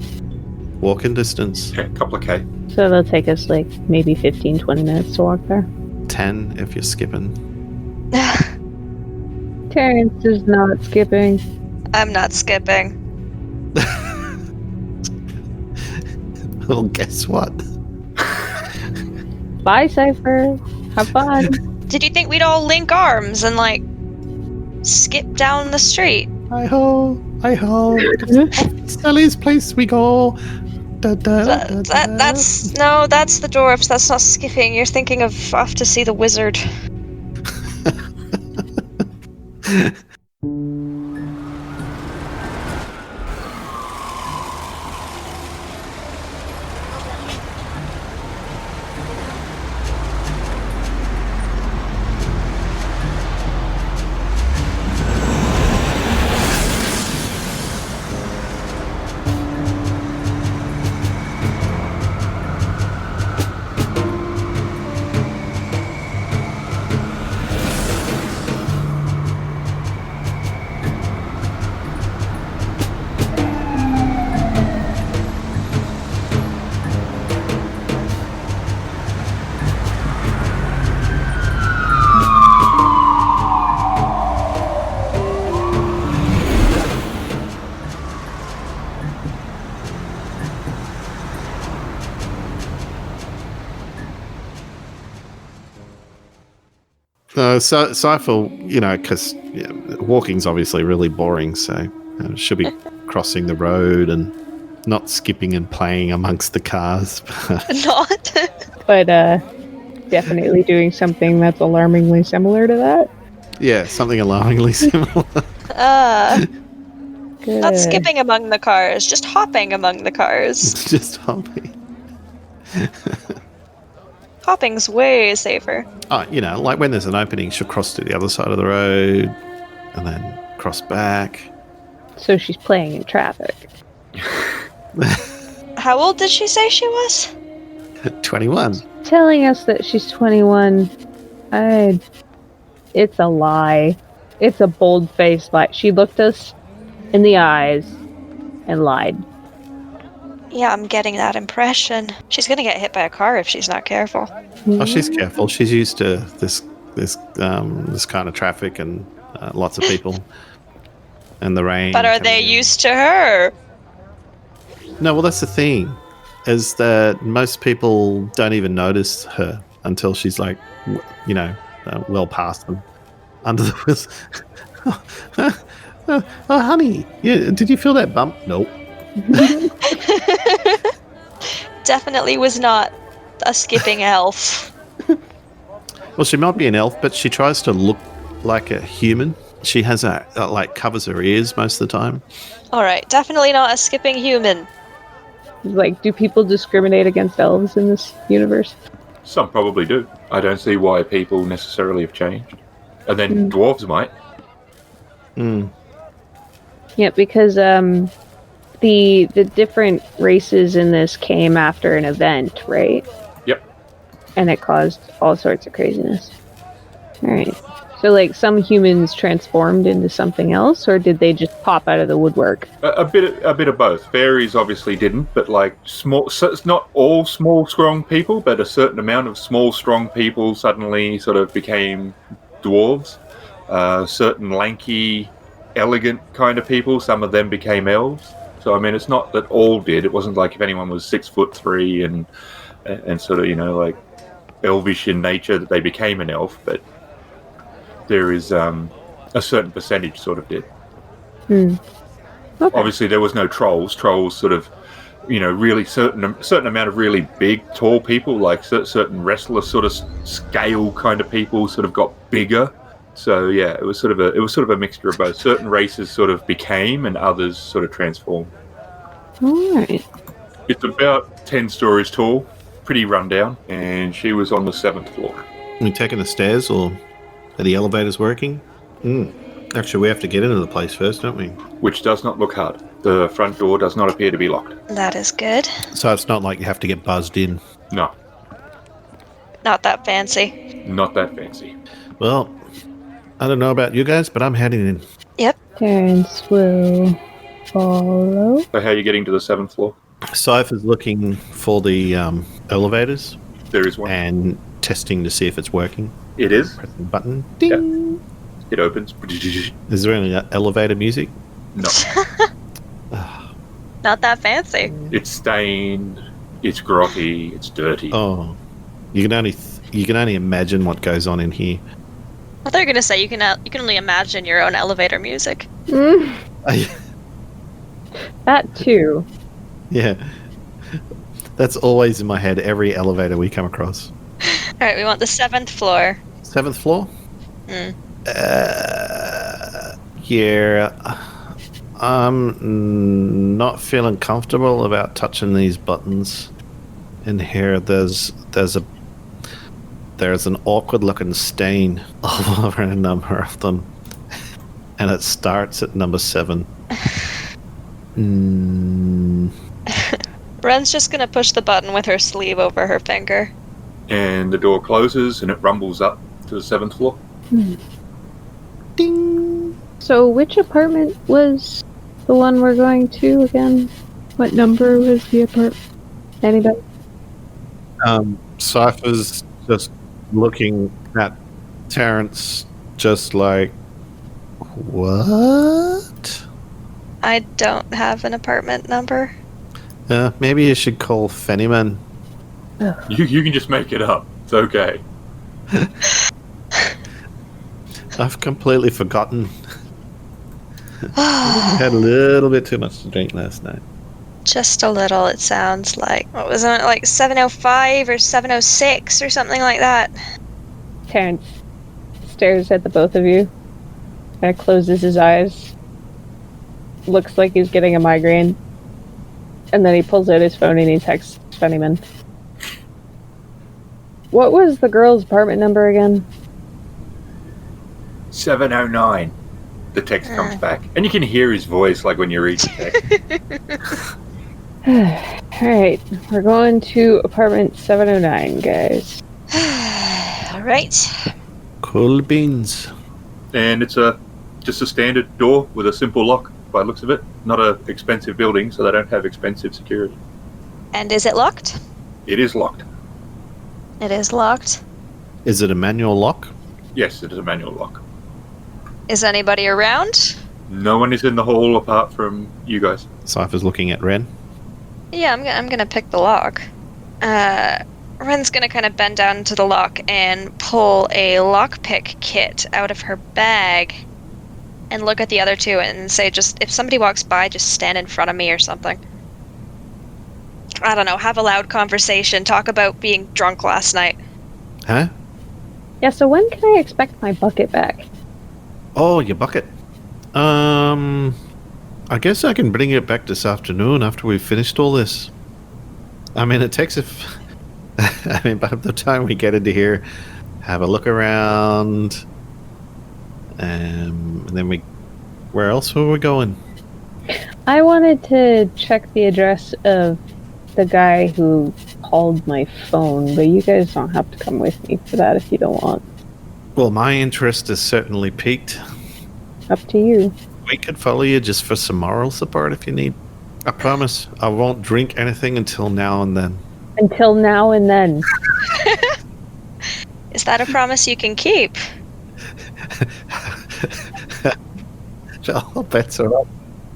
Speaker 5: walking distance.
Speaker 1: Yeah, a couple of K.
Speaker 2: So it'll take us like maybe 15, 20 minutes to walk there.
Speaker 5: 10 if you're skipping.
Speaker 2: Terrence is not skipping.
Speaker 3: I'm not skipping.
Speaker 5: Well, guess what?
Speaker 2: Bye, Cipher. Have fun.
Speaker 3: Did you think we'd all link arms and, like, skip down the street?
Speaker 5: Hi-ho, hi-ho. Sally's place we go.
Speaker 3: That's the dwarves. That's not skipping. You're thinking of off to see the wizard.
Speaker 5: So Cipher, because walking's obviously really boring, so she'll be crossing the road and not skipping and playing amongst the cars.
Speaker 3: Not.
Speaker 2: But definitely doing something that's alarmingly similar to that.
Speaker 5: Yeah, something alarmingly similar.
Speaker 2: Good.
Speaker 3: Not skipping among the cars, just hopping among the cars.
Speaker 5: Just hopping.
Speaker 3: Hopping's way safer.
Speaker 5: Oh, like when there's an opening, she'll cross to the other side of the road and then cross back.
Speaker 2: So she's playing in traffic.
Speaker 3: How old did she say she was?
Speaker 5: 21.
Speaker 2: Telling us that she's 21, it's a lie. It's a bold-faced lie. She looked us in the eyes and lied.
Speaker 3: Yeah, I'm getting that impression. She's gonna get hit by a car if she's not careful.
Speaker 5: Oh, she's careful. She's used to this kind of traffic and lots of people and the rain.
Speaker 3: But are they used to her?
Speaker 5: No, well, that's the thing, is that most people don't even notice her until she's like, well past them, under the wheels. Oh, honey, did you feel that bump? Nope.
Speaker 3: Definitely was not a skipping elf.
Speaker 5: Well, she might be an elf, but she tries to look like a human. She has covers her ears most of the time.
Speaker 3: Alright, definitely not a skipping human.
Speaker 2: Like, do people discriminate against elves in this universe?
Speaker 1: Some probably do. I don't see why people necessarily have changed. And then dwarves might.
Speaker 2: Yeah, because the different races in this came after an event, right?
Speaker 1: Yep.
Speaker 2: And it caused all sorts of craziness. Alright. So, like, some humans transformed into something else, or did they just pop out of the woodwork?
Speaker 1: A bit of both. Fairies obviously didn't, but like small. So it's not all small, strong people, but a certain amount of small, strong people suddenly sort of became dwarves. Certain lanky, elegant kind of people, some of them became elves. So I mean, it's not that all did. It wasn't like if anyone was 6'3" and sort of like elvish in nature that they became an elf, but there is a certain percentage sort of did.
Speaker 2: Okay.
Speaker 1: Obviously, there was no trolls. Trolls sort of, really certain amount of really big, tall people, like certain wrestler sort of scale kind of people, sort of got bigger. So yeah, it was sort of a mixture of both. Certain races sort of became, and others sort of transformed.
Speaker 2: All right.
Speaker 1: It's about 10 stories tall, pretty rundown, and she was on the 7th floor.
Speaker 5: Are we taking the stairs, or are the elevators working? Actually, we have to get into the place first, don't we?
Speaker 1: Which does not look hard. The front door does not appear to be locked.
Speaker 3: That is good.
Speaker 5: So it's not like you have to get buzzed in.
Speaker 1: No,
Speaker 3: Not that fancy.
Speaker 1: not that fancy.
Speaker 5: Well, I don't know about you guys, but I'm heading in.
Speaker 3: Yep.
Speaker 2: Terrence will follow.
Speaker 1: So how are you getting to the 7th floor?
Speaker 5: Cipher's looking for the elevators
Speaker 1: There is one.
Speaker 5: and testing to see if it's working.
Speaker 1: It is.
Speaker 5: Press the button. Ding!
Speaker 1: It opens.
Speaker 5: Is there any elevator music?
Speaker 1: No.
Speaker 3: Not that fancy.
Speaker 1: It's stained. It's grotty. It's dirty.
Speaker 5: Oh, you can only imagine what goes on in here.
Speaker 3: I thought you were gonna say you can only imagine your own elevator music.
Speaker 2: That too.
Speaker 5: Yeah, that's always in my head. Every elevator we come across.
Speaker 3: All right, we want the 7th floor.
Speaker 5: 7th floor.
Speaker 3: Mm.
Speaker 5: Yeah, I'm not feeling comfortable about touching these buttons. In here, there's an awkward looking stain all over a number of them, and it starts at number 7.
Speaker 3: Wren's just gonna push the button with her sleeve over her finger.
Speaker 1: And the door closes and it rumbles up to the 7th floor.
Speaker 5: Ding.
Speaker 2: So, which apartment was the one we're going to again? What number was the apartment? Anybody?
Speaker 5: Cipher's just looking at Terrence, just like, what?
Speaker 3: I don't have an apartment number.
Speaker 5: Maybe you should call Fennyman.
Speaker 1: You can just make it up. It's okay.
Speaker 5: I've completely forgotten. I had a little bit too much to drink last night.
Speaker 3: Just a little, it sounds like. What was it, like 705 or 706 or something like that?
Speaker 2: Terrence stares at the both of you. Kind of closes his eyes. Looks like he's getting a migraine. And then he pulls out his phone and he texts Fennyman. What was the girl's apartment number again?
Speaker 1: 709. The text comes back. And you can hear his voice like when you read the text.
Speaker 2: Alright, we're going to apartment 709, guys.
Speaker 3: Alright.
Speaker 5: Cool beans.
Speaker 1: And it's just a standard door with a simple lock by the looks of it. Not a expensive building, so they don't have expensive security.
Speaker 3: And is it locked?
Speaker 1: It is locked.
Speaker 3: It is locked.
Speaker 5: Is it a manual lock?
Speaker 1: Yes, it is a manual lock.
Speaker 3: Is anybody around?
Speaker 1: No one is in the hall apart from you guys.
Speaker 5: Cipher's looking at Wren.
Speaker 3: Yeah, I'm gonna pick the lock. Wren's gonna kind of bend down to the lock and pull a lockpick kit out of her bag and look at the other two and say, just, if somebody walks by, just stand in front of me or something. I don't know, have a loud conversation, talk about being drunk last night.
Speaker 5: Huh?
Speaker 2: Yeah, so when can I expect my bucket back?
Speaker 5: Oh, your bucket. I guess I can bring it back this afternoon after we've finished all this. I mean, it takes I mean, by the time we get into here, have a look around, and then where else were we going?
Speaker 2: I wanted to check the address of the guy who called my phone, but you guys don't have to come with me for that if you don't want.
Speaker 5: Well, my interest is certainly piqued.
Speaker 2: Up to you.
Speaker 5: We could follow you just for some moral support if you need. I promise I won't drink anything until now and then.
Speaker 2: Until now and then.
Speaker 3: Is that a promise you can keep?
Speaker 5: All bets are up.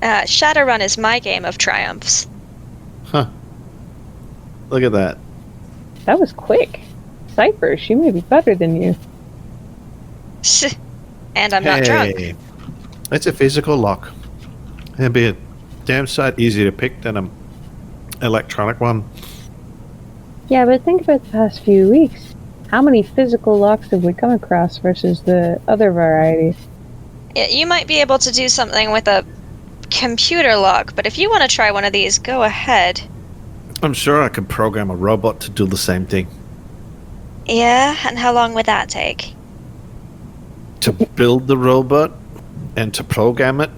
Speaker 3: Shadowrun is my game of triumphs.
Speaker 5: Huh. Look at that.
Speaker 2: That was quick. Cipher, she may be better than you.
Speaker 3: And I'm not drunk.
Speaker 5: It's a physical lock. Albeit damn sight easier to pick than an electronic one.
Speaker 2: Yeah, but think about the past few weeks. How many physical locks have we come across versus the other varieties?
Speaker 3: Yeah, you might be able to do something with a computer lock, but if you want to try one of these, go ahead.
Speaker 5: I'm sure I could program a robot to do the same thing.
Speaker 3: Yeah, and how long would that take?
Speaker 5: To build the robot and to program it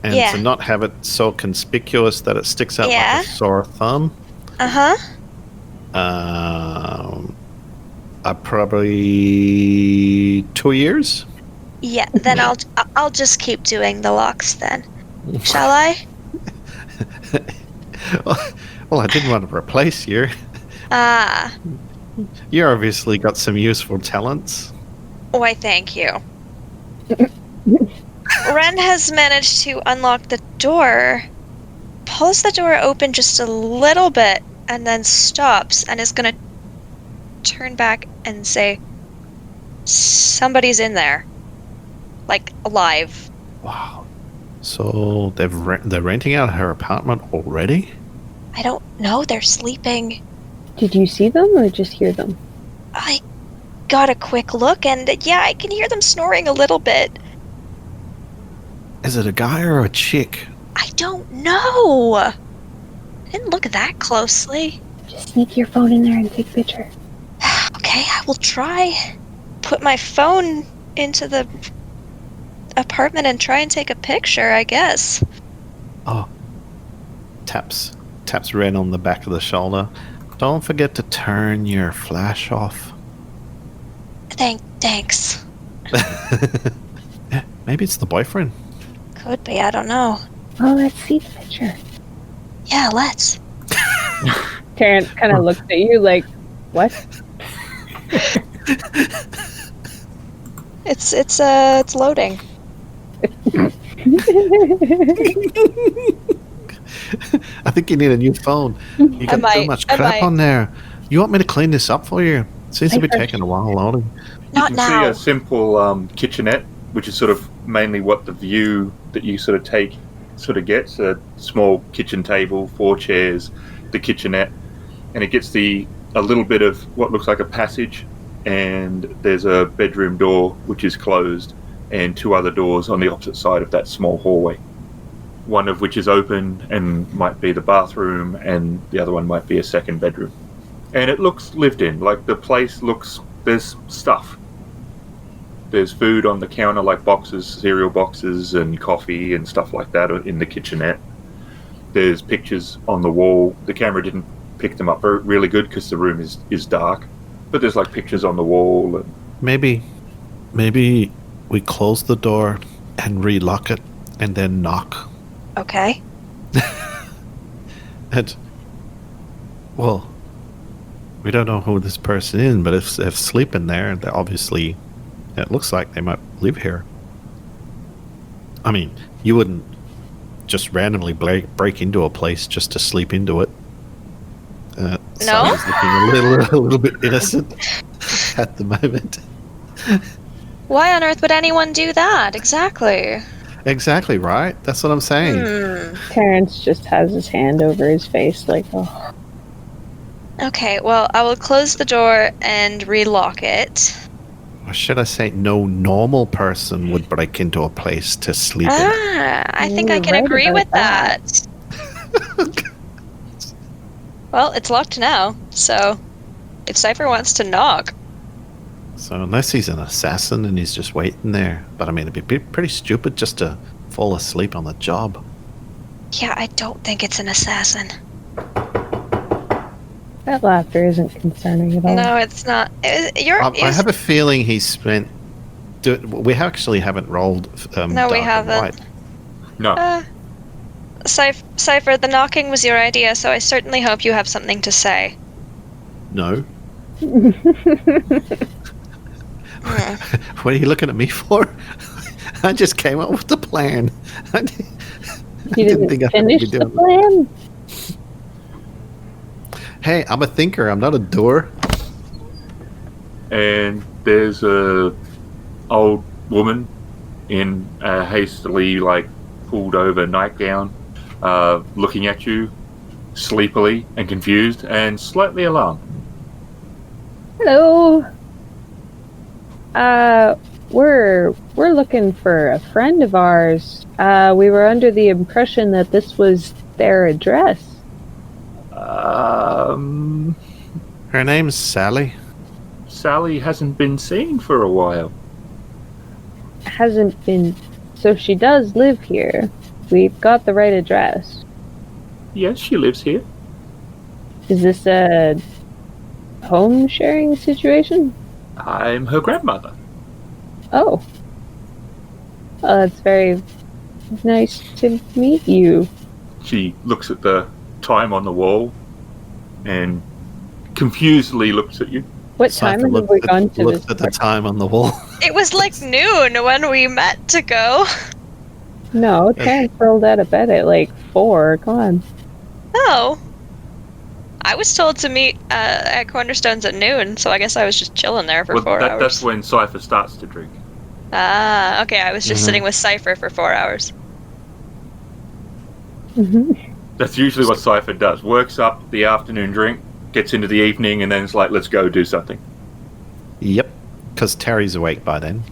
Speaker 5: and
Speaker 3: Yeah.
Speaker 5: to not have it so conspicuous that it sticks out
Speaker 3: Yeah.
Speaker 5: like a sore thumb.
Speaker 3: Uh-huh.
Speaker 5: Probably 2 years.
Speaker 3: Yeah, then I'll just keep doing the locks then. Shall I?
Speaker 5: Well, I didn't want to replace you.
Speaker 3: Ah,
Speaker 5: You obviously got some useful talents.
Speaker 3: why thank you. Wren has managed to unlock the door, pulls the door open just a little bit, and then stops and is gonna turn back and say, somebody's in there. Like, alive.
Speaker 5: Wow. So they're renting out her apartment already?
Speaker 3: I don't know, they're sleeping.
Speaker 2: Did you see them or just hear them?
Speaker 3: I got a quick look, and yeah, I can hear them snoring a little bit.
Speaker 5: Is it a guy or a chick?
Speaker 3: I don't know. I didn't look that closely.
Speaker 2: Just sneak your phone in there and take a picture.
Speaker 3: Okay, I will try. Put my phone into the apartment and try and take a picture, I guess.
Speaker 5: Oh. Taps Wren on the back of the shoulder. Don't forget to turn your flash off.
Speaker 3: Thanks.
Speaker 5: Yeah, maybe it's the boyfriend.
Speaker 3: Could be, I don't know.
Speaker 2: Oh, let's see the picture.
Speaker 3: Yeah, let's.
Speaker 2: Terrence kind of looks at you like, what?
Speaker 3: It's loading.
Speaker 5: I think you need a new phone. You got too much crap on there. You want me to clean this up for you? Seems to be taking a while loading.
Speaker 3: Not
Speaker 1: you can
Speaker 3: now.
Speaker 1: see a simple kitchenette, which is sort of mainly what the view that you sort of gets. A small kitchen table, 4 chairs, the kitchenette, and it gets a little bit of what looks like a passage, and there's a bedroom door which is closed, and 2 other doors on the opposite side of that small hallway. One of which is open and might be the bathroom, and the other one might be a second bedroom. And it looks lived in. Like, the place looks... There's stuff. There's food on the counter, like boxes, cereal boxes, and coffee and stuff like that in the kitchenette. There's pictures on the wall. The camera didn't pick them up really good because the room is dark. But there's, like, pictures on the wall. And
Speaker 5: Maybe we close the door and relock it and then knock.
Speaker 3: Okay.
Speaker 5: And, well, we don't know who this person is, but if they're sleeping there, they're obviously, it looks like they might live here. I mean, you wouldn't just randomly break into a place just to sleep into it.
Speaker 3: No?
Speaker 5: Sounds looking a little bit innocent at the moment.
Speaker 3: Why on earth would anyone do that? Exactly.
Speaker 5: Exactly, right? That's what I'm saying.
Speaker 2: Terrence just has his hand over his face like, oh.
Speaker 3: Okay, well, I will close the door and relock it.
Speaker 5: Or should I say no normal person would break into a place to sleep in?
Speaker 3: I think I
Speaker 2: You're
Speaker 3: can
Speaker 2: right
Speaker 3: agree
Speaker 2: about
Speaker 3: with
Speaker 2: that.
Speaker 3: that. Well, it's locked now, so if Cipher wants to knock.
Speaker 5: So unless he's an assassin and he's just waiting there. But I mean, it'd be pretty stupid just to fall asleep on the job.
Speaker 3: Yeah, I don't think it's an assassin.
Speaker 2: That laughter isn't concerning at all.
Speaker 3: No, it's not.
Speaker 5: I have a feeling he spent... we actually haven't rolled
Speaker 3: No, we
Speaker 5: dark and
Speaker 3: haven't.
Speaker 5: light.
Speaker 1: no.
Speaker 3: Cipher, the knocking was your idea, so I certainly hope you have something to say.
Speaker 5: No. What are you looking at me for? I just came up with the plan.
Speaker 2: You didn't finish the plan?
Speaker 5: Hey, I'm a thinker. I'm not a doer.
Speaker 1: And there's a old woman in a hastily pulled over nightgown looking at you sleepily and confused and slightly alarmed.
Speaker 2: Hello. We're looking for a friend of ours. We were under the impression that this was their address.
Speaker 5: Her name's Sally.
Speaker 1: Sally hasn't been seen for a while.
Speaker 2: Hasn't been. So she does live here. We've got the right address.
Speaker 1: Yes, she lives here.
Speaker 2: Is this a home sharing situation?
Speaker 1: I'm her grandmother.
Speaker 2: Oh. Well, it's very nice to meet you.
Speaker 1: She looks at the time on the wall and confusedly looks at you.
Speaker 2: What time have we gone to this?
Speaker 5: Looked at the time on the wall.
Speaker 3: It was like noon when we met to go.
Speaker 2: No, Terrence rolled out of bed at like 4. Come on.
Speaker 3: Oh. I was told to meet at Cornerstones at noon, so I guess I was just chilling there for 4 hours.
Speaker 1: That's when Cipher starts to drink.
Speaker 3: Ah, okay, I was just sitting with Cipher for 4 hours.
Speaker 1: That's usually what Cipher does. Works up the afternoon drink, gets into the evening, and then it's like, let's go do something.
Speaker 5: Yep, because Terry's awake by then.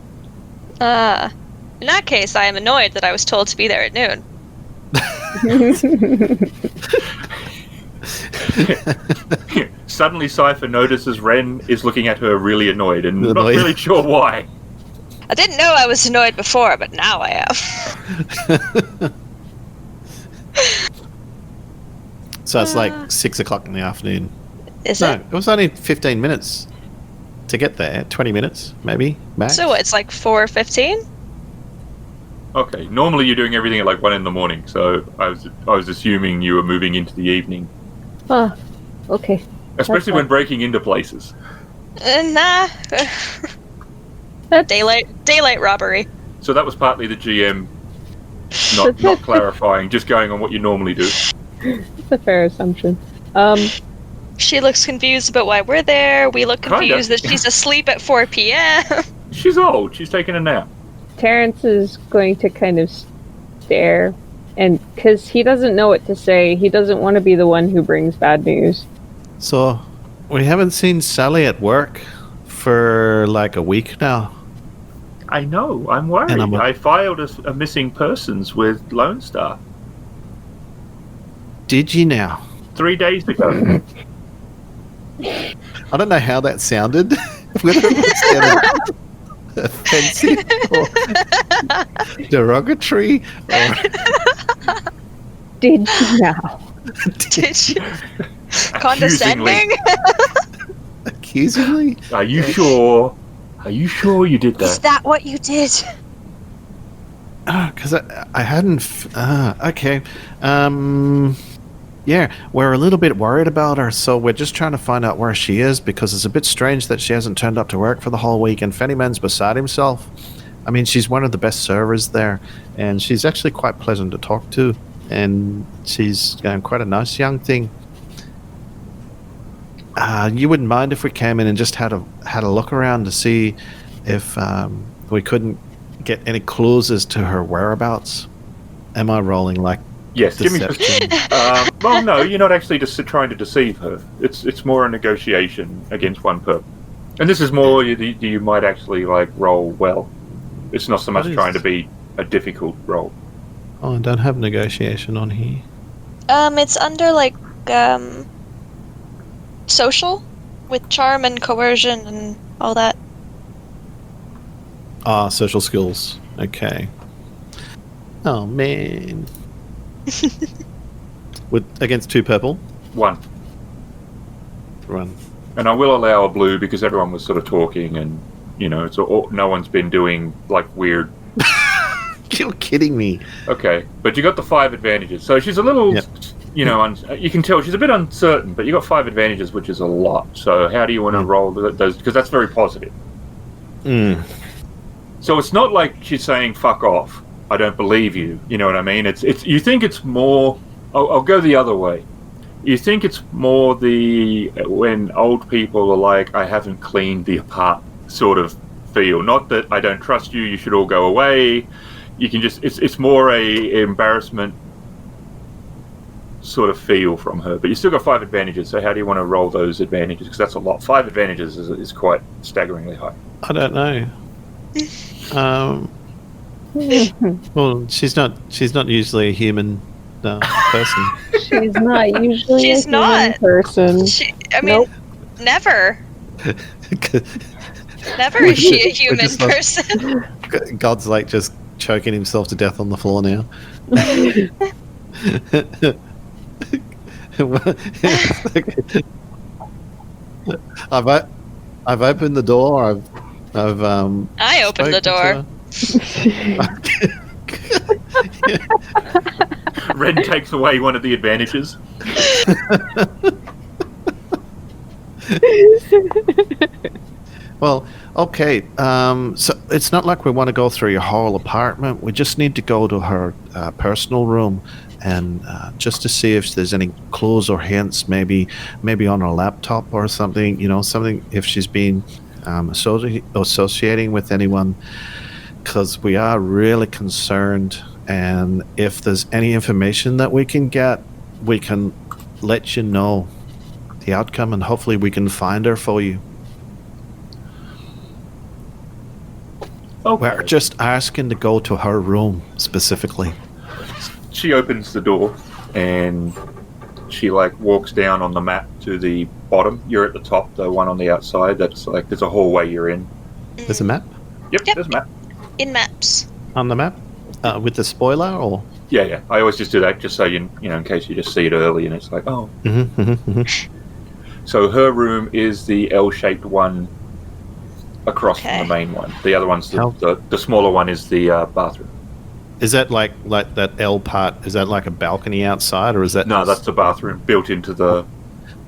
Speaker 3: In that case, I am annoyed that I was told to be there at noon.
Speaker 1: Suddenly Cipher notices Wren is looking at her really annoyed and not really sure why.
Speaker 3: I didn't know I was annoyed before, but now I am.
Speaker 5: So it's like 6 o'clock in the afternoon.
Speaker 3: Is
Speaker 5: No,
Speaker 3: it?
Speaker 5: it was only 15 minutes to get there. 20 minutes, maybe, max.
Speaker 3: So what, it's like 4:15?
Speaker 1: Okay, normally you're doing everything at like 1 in the morning, so I was assuming you were moving into the evening.
Speaker 2: Ah, okay.
Speaker 1: Especially when breaking into places.
Speaker 3: Nah. Daylight robbery.
Speaker 1: So that was partly the GM not clarifying, just going on what you normally do.
Speaker 2: That's a fair assumption.
Speaker 3: She looks confused about why we're there. We look confused
Speaker 1: Kinda.
Speaker 3: that she's asleep at 4 p.m.
Speaker 1: She's old, she's taking a nap.
Speaker 2: Terrence is going to kind of stare, and because he doesn't know what to say, he doesn't want to be the one who brings bad news.
Speaker 5: So, we haven't seen Sally at work for like a week now.
Speaker 1: I know, I'm worried.
Speaker 5: And
Speaker 1: I filed a missing persons with Lone Star
Speaker 5: Did you now?
Speaker 1: 3 days ago.
Speaker 5: I don't know how that sounded. Whether it was offensive or derogatory or...
Speaker 2: Did you now?
Speaker 3: Did you? Condescending?
Speaker 5: Accusingly?
Speaker 1: Are you sure? Are you sure you did
Speaker 3: Is
Speaker 1: that?
Speaker 3: that what you did?
Speaker 5: Because I hadn't... okay. Yeah, we're a little bit worried about her, so we're just trying to find out where she is, because it's a bit strange that she hasn't turned up to work for the whole week, and Fennyman's beside himself. I mean, she's one of the best servers there, and she's actually quite pleasant to talk to, and she's quite a nice young thing. You wouldn't mind if we came in and just had a look around to see if we couldn't get any clues as to her whereabouts? Am I rolling like
Speaker 1: Yes, give me.
Speaker 5: deception?
Speaker 1: Well, no, you're not actually just trying to deceive her. It's more a negotiation against one person, and this is more you might actually like roll well. It's not so much
Speaker 5: What is-
Speaker 1: trying to be a difficult roll.
Speaker 5: Oh, I don't have negotiation on here.
Speaker 3: It's under like social with charm and coercion and all that.
Speaker 5: Ah, social skills. Okay. Oh man. With against 2 purple.
Speaker 1: 1,
Speaker 5: Run.
Speaker 1: and I will allow a blue because everyone was sort of talking, and no one's been doing like weird.
Speaker 5: You're kidding me.
Speaker 1: Okay, but you got the 5 advantages, so she's a little.
Speaker 5: Yep.
Speaker 1: You can tell she's a bit uncertain, but you got 5 advantages, which is a lot. So how do you want to roll those? Because that's very positive. So it's not like she's saying "fuck off." I don't believe you. You know what I mean? It's. You think it's more. I'll go the other way. You think it's more when old people are like, "I haven't cleaned the apartment," sort of feel. Not that I don't trust you. You should all go away. You can just. It's more a embarrassment sort of feel from her. But you still got 5 advantages, so how do you want to roll those advantages? Because that's a lot. 5 advantages is quite staggeringly high.
Speaker 5: I don't know. Well, she's not usually a human person.
Speaker 2: She's not usually
Speaker 3: She's
Speaker 2: a human
Speaker 3: not.
Speaker 2: person.
Speaker 3: Nope. Never. Never is she a human person.
Speaker 5: God's like just choking himself to death on the floor now. I've opened the door.
Speaker 3: I opened the door.
Speaker 1: Wren takes away one of the advantages.
Speaker 5: Well, okay. So it's not like we want to go through your whole apartment. We just need to go to her personal room and just to see if there's any clues or hints, maybe on her laptop or something. Something if she's been associating with anyone, because we are really concerned. And if there's any information that we can get, we can let you know the outcome, and hopefully we can find her for you.
Speaker 1: Okay.
Speaker 5: We're just asking to go to her room specifically.
Speaker 1: She opens the door and she walks down on the map to the bottom. You're at the top, the one on the outside. That's there's a hallway you're in.
Speaker 5: There's a map
Speaker 1: Yep. There's a map.
Speaker 3: In maps.
Speaker 5: on the map with the spoiler, or
Speaker 1: Yeah. I always just do that just so in case you just see it early and it's like, oh. So her room is the L-shaped one across from the main one. The other one's the smaller one is the bathroom.
Speaker 5: Is that like that L part? Is that like a balcony outside, or is that
Speaker 1: No, that's the bathroom built into the.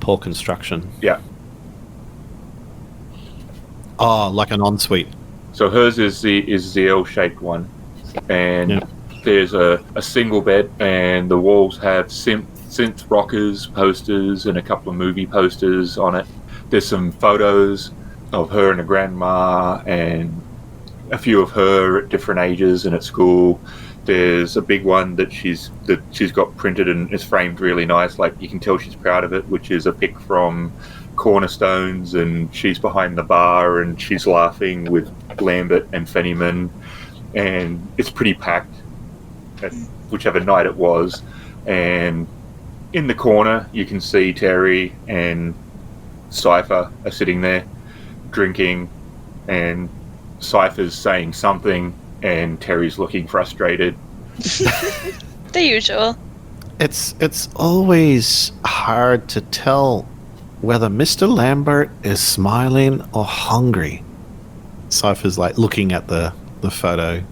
Speaker 5: poor construction?
Speaker 1: Yeah.
Speaker 5: Oh, like an ensuite.
Speaker 1: So hers is the L-shaped one, and there's a single bed, and the walls have synth rockers posters and a couple of movie posters on it. There's some photos of her and her grandma, and a few of her at different ages and at school. There's a big one that she's got printed and is framed really nice. You can tell she's proud of it, which is a pic from Cornerstones, and she's behind the bar and she's laughing with Lambert and Fennyman, and it's pretty packed at whichever night it was. And in the corner you can see Terry and Cipher are sitting there drinking, and Cipher's saying something and Terry's looking frustrated.
Speaker 3: The usual.
Speaker 5: It's always hard to tell whether Mr. Lambert is smiling or hungry. Cipher's looking at the photo.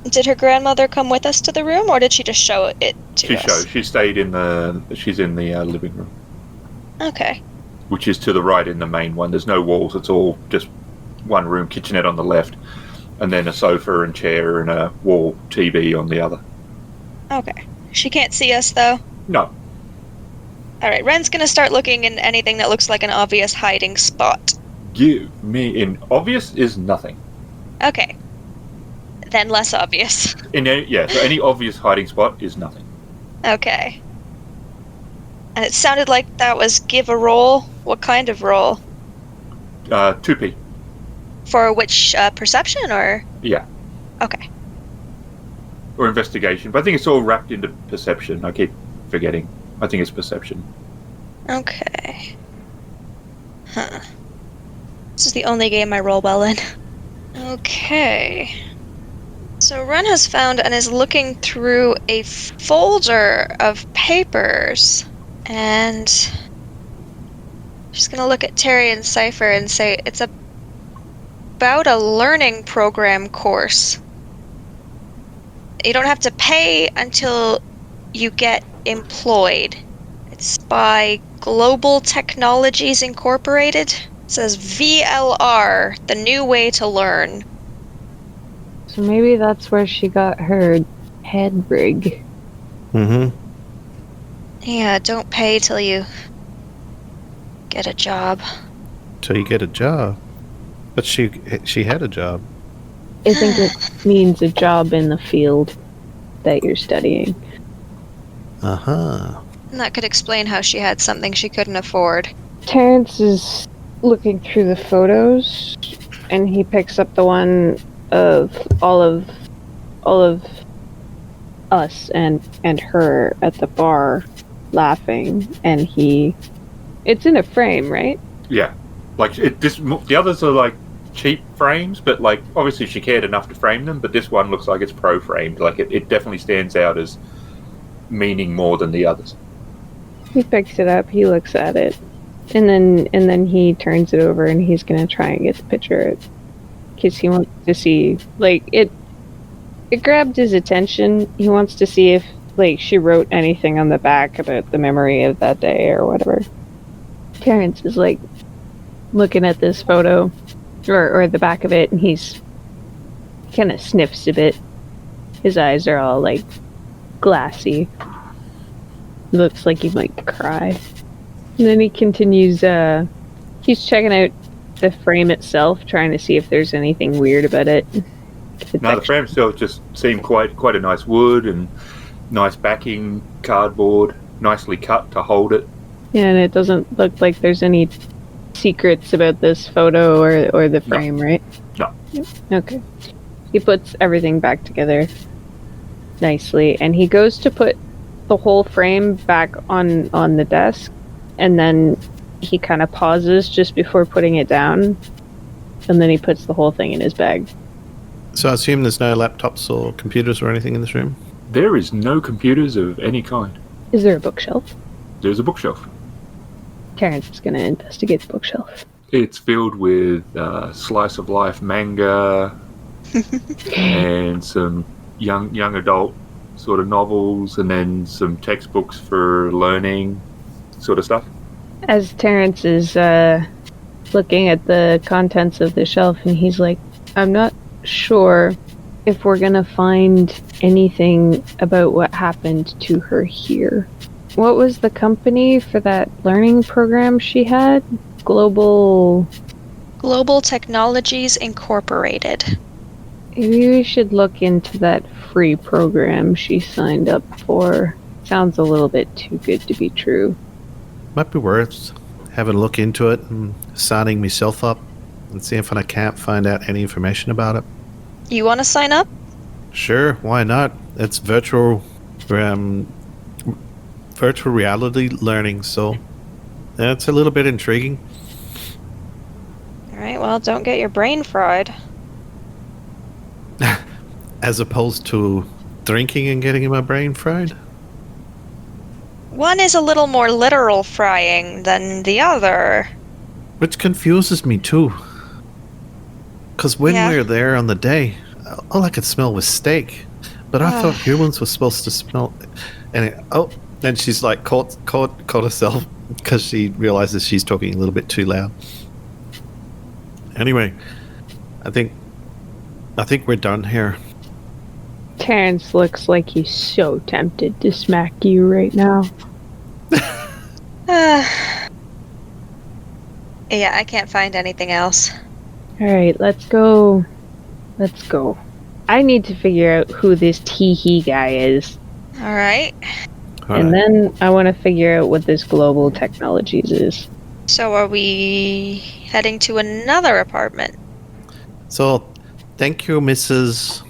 Speaker 3: Did her grandmother come with us to the room, or did she just show it to us?
Speaker 1: She stayed she's in the living room.
Speaker 3: Okay.
Speaker 1: Which is to the right in the main one. There's no walls, it's all just one room, kitchenette on the left, and then a sofa and chair and a wall TV on the other.
Speaker 3: Okay. She can't see us, though?
Speaker 1: No.
Speaker 3: Alright, Wren's gonna start looking in anything that looks like an obvious hiding spot.
Speaker 1: Give me an obvious is nothing.
Speaker 3: Okay. Then less obvious.
Speaker 1: So any obvious hiding spot is nothing.
Speaker 3: Okay. And it sounded like that was give a roll. What kind of roll?
Speaker 1: 2p.
Speaker 3: For which, perception, or?
Speaker 1: Yeah.
Speaker 3: Okay.
Speaker 1: Or investigation, but I think it's all wrapped into perception. I keep forgetting. I think it's perception.
Speaker 3: Okay. Huh. This is the only game I roll well in. Okay. So Wren has found and is looking through a folder of papers, and she's gonna look at Terry and Cipher and say it's about a learning program course. You don't have to pay until you get employed. It's by Global Technologies Incorporated. It says VLR, the new way to learn.
Speaker 2: So maybe that's where she got her head rig.
Speaker 3: Yeah, don't pay till you get a job.
Speaker 5: Till you get a job. But she had a job.
Speaker 2: I think it means a job in the field that you're studying.
Speaker 5: Uh-huh.
Speaker 3: And that could explain how she had something she couldn't afford.
Speaker 2: Terrence is looking through the photos, and he picks up the one of all of us and her at the bar laughing, and it's in a frame, right?
Speaker 1: Yeah, like the others are like cheap frames, but like obviously she cared enough to frame them. But this one looks like it's pro framed. Like it definitely stands out as meaning more than the others.
Speaker 2: He picks it up, he looks at it, and then he turns it over, and he's gonna try and get the picture because he wants to see, like, it grabbed his attention. He wants to see if, like, she wrote anything on the back about the memory of that day or whatever. Terrence is like looking at this photo or the back of it, and he's kind of sniffs a bit. His eyes are all like glassy. Looks like he might cry. And then he continues, he's checking out the frame itself, trying to see if there's anything weird about it.
Speaker 1: No, the frame itself just seemed quite a nice wood and nice backing, cardboard, nicely cut to hold it.
Speaker 2: Yeah, and it doesn't look like there's any secrets about this photo or the frame, right?
Speaker 1: No.
Speaker 2: Okay. He puts everything back together nicely, and he goes to put the whole frame back on the desk, and then he kind of pauses just before putting it down, and then he puts the whole thing in his bag.
Speaker 5: So I assume there's no laptops or computers or anything in this room?
Speaker 1: There is no computers of any kind.
Speaker 2: Is there a bookshelf?
Speaker 1: There's a bookshelf.
Speaker 2: Terrence is going to investigate the bookshelf.
Speaker 1: It's filled with slice of life manga and some young adult sort of novels, and then some textbooks for learning sort of stuff.
Speaker 2: As Terrence is looking at the contents of the shelf, and he's like, I'm not sure if we're gonna find anything about what happened to her here. What was the company for that learning program she had? Global
Speaker 3: Technologies Incorporated.
Speaker 2: Maybe we should look into that free program she signed up for. Sounds a little bit too good to be true.
Speaker 5: Might be worth having a look into it and signing myself up and see if I can't find out any information about it.
Speaker 3: You want to sign up?
Speaker 5: Sure, why not? It's virtual reality learning, so that's a little bit intriguing.
Speaker 3: Alright, well, don't get your brain fried.
Speaker 5: As opposed to drinking and getting my brain fried?
Speaker 3: One is a little more literal frying than the other.
Speaker 5: Which confuses me too. Because when we were there on the day, all I could smell was steak. But I thought humans were supposed to smell... And she's like caught herself because she realizes she's talking a little bit too loud. Anyway, I think we're done here.
Speaker 2: Terrence looks like he's so tempted to smack you right now.
Speaker 3: Yeah, I can't find anything else.
Speaker 2: Alright, let's go. I need to figure out who this Teehee guy is.
Speaker 3: Alright.
Speaker 2: And then I want to figure out what this Global Technologies is.
Speaker 3: So are we heading to another apartment?
Speaker 5: So, thank you, Mrs.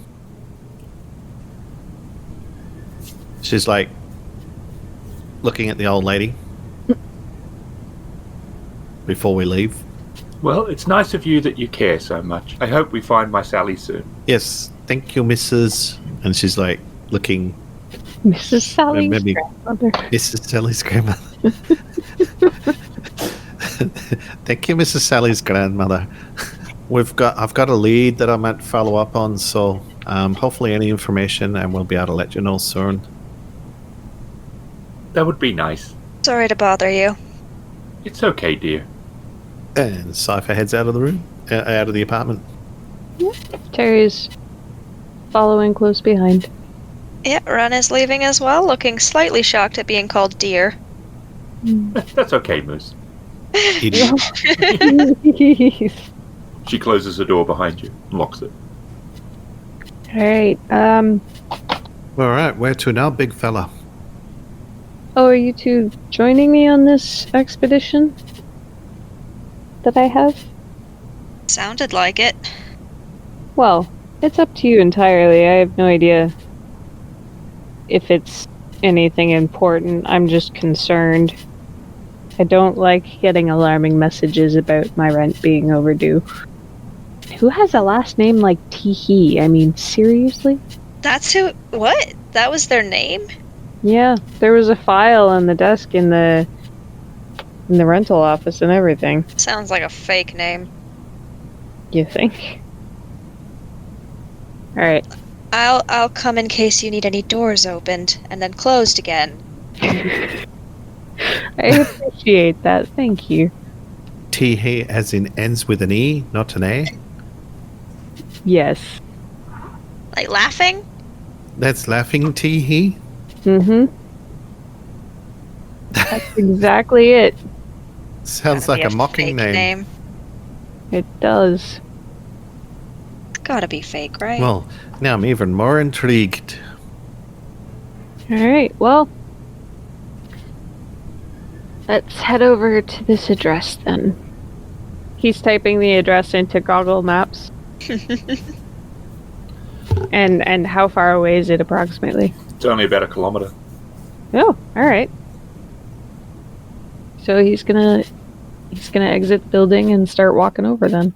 Speaker 5: She's like looking at the old lady before we leave.
Speaker 1: Well, it's nice of you that you care so much. I hope we find my Sally soon.
Speaker 5: Yes, thank you, Mrs. And she's like looking...
Speaker 2: Mrs. Sally's grandmother.
Speaker 5: Mrs. Sally's grandmother. Thank you, Mrs. Sally's grandmother. I've got a lead that I might follow up on, so hopefully any information, and we'll be able to let you know soon.
Speaker 1: That would be nice.
Speaker 3: Sorry to bother you.
Speaker 1: It's okay, dear.
Speaker 5: And Cipher heads out of the room, out of the apartment.
Speaker 2: Terry's following close behind.
Speaker 3: Yeah, Wren is leaving as well, looking slightly shocked at being called dear.
Speaker 1: That's okay, Moose.
Speaker 5: Idiot.
Speaker 1: She closes the door behind you and locks it.
Speaker 2: Alright,
Speaker 5: Alright, where to now, big fella?
Speaker 2: Oh, are you two joining me on this expedition that I have?
Speaker 3: Sounded like it.
Speaker 2: Well, it's up to you entirely. I have no idea if it's anything important. I'm just concerned. I don't like getting alarming messages about my rent being overdue. Who has a last name like Teehee? I mean, seriously?
Speaker 3: That's who. What? That was their name?
Speaker 2: Yeah, there was a file on the desk in the rental office and everything.
Speaker 3: Sounds like a fake name.
Speaker 2: You think? Alright.
Speaker 3: I'll come in case you need any doors opened and then closed again.
Speaker 2: I appreciate that. Thank you.
Speaker 5: T as in ends with an E, not an A.
Speaker 2: Yes.
Speaker 3: Like laughing?
Speaker 5: That's laughing T.
Speaker 2: Mm-hmm. That's exactly it.
Speaker 5: Sounds
Speaker 3: Gotta
Speaker 5: like
Speaker 3: be
Speaker 5: a mocking
Speaker 3: fake
Speaker 5: name.
Speaker 2: It does.
Speaker 3: It's gotta be fake, right?
Speaker 5: Well, now I'm even more intrigued.
Speaker 2: Alright, well. Let's head over to this address then. He's typing the address into Google Maps. And how far away is it approximately?
Speaker 1: It's only about 1 kilometer.
Speaker 2: Oh, alright. So he's gonna exit the building and start walking over then.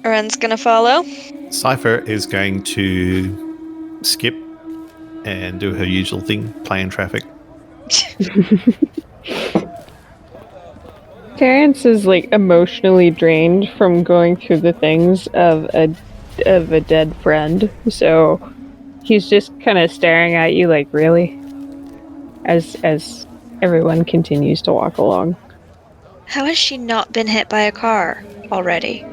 Speaker 3: Wren's gonna follow.
Speaker 5: Cipher is going to skip and do her usual thing, play in traffic.
Speaker 2: Terrence is like emotionally drained from going through the things of a dead friend, so he's just kind of staring at you like, really? As everyone continues to walk along.
Speaker 3: How has she not been hit by a car already?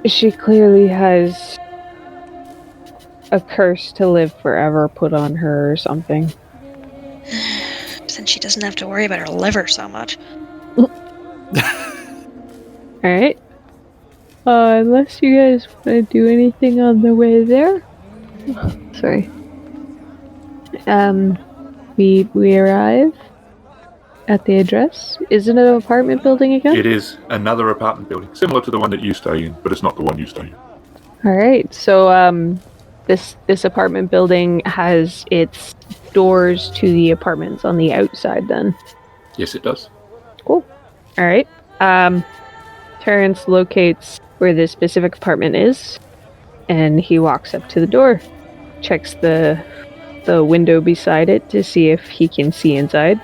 Speaker 2: She clearly has a curse to live forever put on her or something.
Speaker 3: Then she doesn't have to worry about her liver so much.
Speaker 2: Alright. Unless you guys want to do anything on the way there. Sorry. We arrive at the address. Is it an apartment building again?
Speaker 1: It is another apartment building, similar to the one that you stay in, but it's not the one you stay in.
Speaker 2: Alright, so this apartment building has its doors to the apartments on the outside then.
Speaker 1: Yes, it does.
Speaker 2: Cool. Alright. Terrence locates where this specific apartment is, and he walks up to the door, checks the window beside it to see if he can see inside.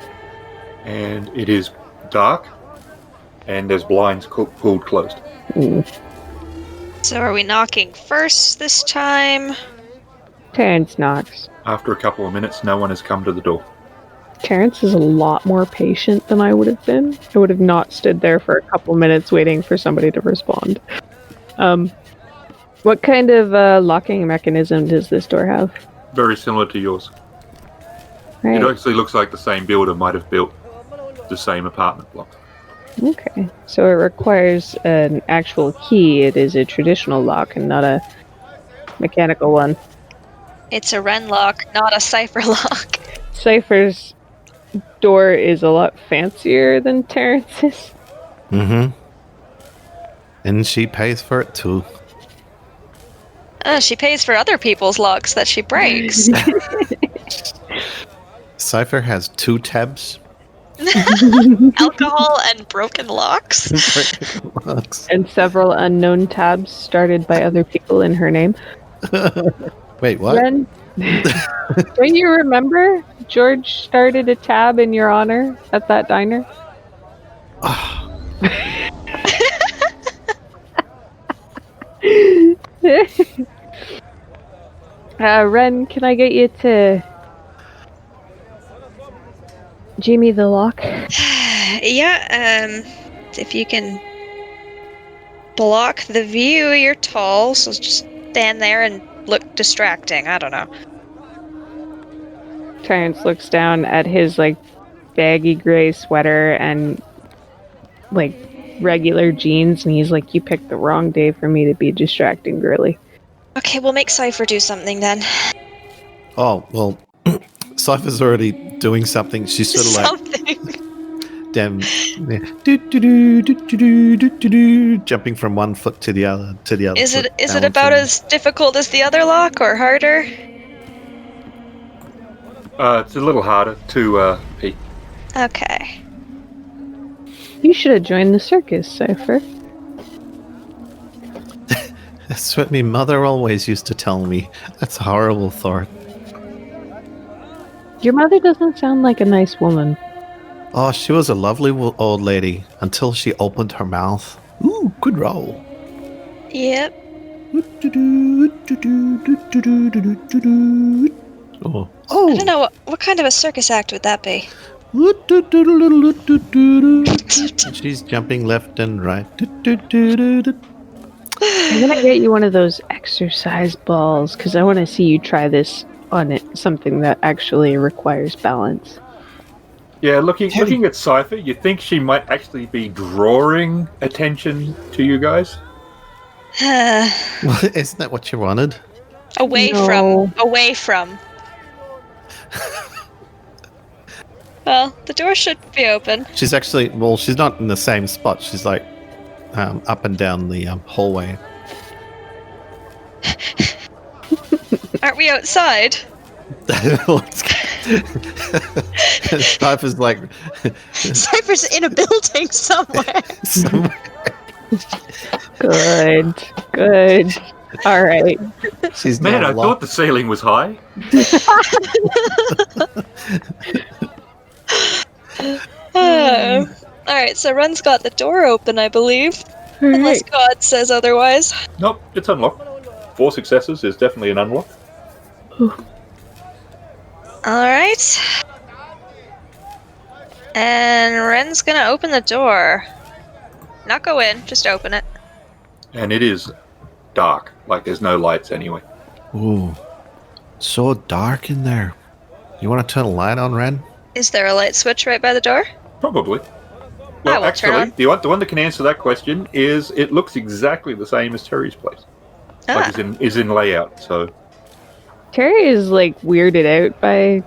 Speaker 1: And it is dark, and there's blinds pulled closed.
Speaker 3: So are we knocking first this time?
Speaker 2: Terrence knocks.
Speaker 1: After a couple of minutes, no one has come to the door.
Speaker 2: Terrence is a lot more patient than I would have been. I would have not stood there for a couple minutes waiting for somebody to respond. What kind of locking mechanism does this door have?
Speaker 1: Very similar to yours.
Speaker 2: Right.
Speaker 1: It actually looks like the same builder might have built the same apartment block.
Speaker 2: Okay. So it requires an actual key. It is a traditional lock and not a mechanical one.
Speaker 3: It's a Wren lock, not a Cipher lock.
Speaker 2: Cipher's door is a lot fancier than Terrence's.
Speaker 5: Mm-hmm. And she pays for it too.
Speaker 3: She pays for other people's locks that she breaks.
Speaker 5: Cipher has 2 tabs.
Speaker 3: Alcohol and broken locks.
Speaker 2: And several unknown tabs started by other people in her name.
Speaker 5: Wait, what?
Speaker 2: Wren, don't you remember George started a tab in your honor at that diner? Wren, can I get you to Jamie the lock?
Speaker 3: Yeah, if you can block the view, you're tall, so just stand there and look distracting. I don't know.
Speaker 2: Terrence looks down at his, like, baggy gray sweater and, like, regular jeans, and he's like, you picked the wrong day for me to be distracting girly.
Speaker 3: Okay, we'll make Cipher do something then.
Speaker 5: Oh, well, Cipher's already doing something. She's sort of like
Speaker 3: Something.
Speaker 5: damn, do, jumping from one foot to the other
Speaker 3: Is
Speaker 5: foot,
Speaker 3: it about
Speaker 5: balancing.
Speaker 3: as difficult as the other lock or harder?
Speaker 1: It's a little harder to peek.
Speaker 3: Okay.
Speaker 2: You should have joined the circus, Cipher.
Speaker 5: That's what my mother always used to tell me. That's a horrible thought.
Speaker 2: Your mother doesn't sound like a nice woman.
Speaker 5: Oh, she was a lovely old lady until she opened her mouth. Ooh, good roll.
Speaker 3: Yep.
Speaker 5: Oh.
Speaker 3: I don't know what kind of a circus act would that be.
Speaker 5: She's jumping left and right.
Speaker 2: I'm gonna get you one of those exercise balls because I want to see you try this on something that actually requires balance.
Speaker 1: Yeah, looking at Cipher, you think she might actually be drawing attention to you guys?
Speaker 5: Well, isn't that what you wanted?
Speaker 3: Away
Speaker 2: No.
Speaker 3: from. Well, the door should be open.
Speaker 5: She's actually, well, she's not in the same spot. She's like up and down the hallway.
Speaker 3: Aren't we outside?
Speaker 5: Cipher's like
Speaker 3: Cypher's in a building somewhere.
Speaker 2: Good. All right.
Speaker 5: She's
Speaker 1: Man,
Speaker 5: now
Speaker 1: I thought the ceiling was high.
Speaker 3: Alright, so Wren's got the door open, I believe.
Speaker 2: All
Speaker 3: Unless
Speaker 2: right.
Speaker 3: God says otherwise.
Speaker 1: Nope, it's unlocked. 4 successes is definitely an unlock.
Speaker 3: Alright. And Wren's gonna open the door. Not go in, just open it.
Speaker 1: And it is dark, like there's no lights anyway.
Speaker 5: Ooh, so dark in there. You want to turn a light on, Wren?
Speaker 3: Is there a light switch right by the door?
Speaker 1: Probably.
Speaker 3: I
Speaker 1: Well,
Speaker 3: will turn
Speaker 1: actually, the one that can answer that question is it looks exactly the same as Terry's place. Like is in layout, so
Speaker 2: Terry is like weirded out by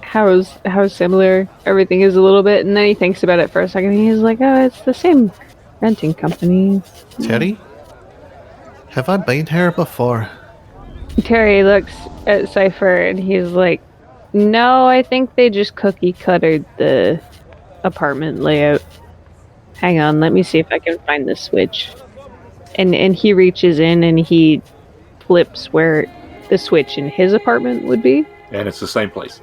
Speaker 2: how similar everything is a little bit, and then he thinks about it for a second. And he's like, "Oh, it's the same renting company."
Speaker 5: Teddy? Have I been here before?
Speaker 2: Terry looks at Cipher and he's like, "No, I think they just cookie cuttered the apartment layout. Hang on, let me see if I can find the switch." And he reaches in and he flips where the switch in his apartment would be.
Speaker 1: and it's the same place.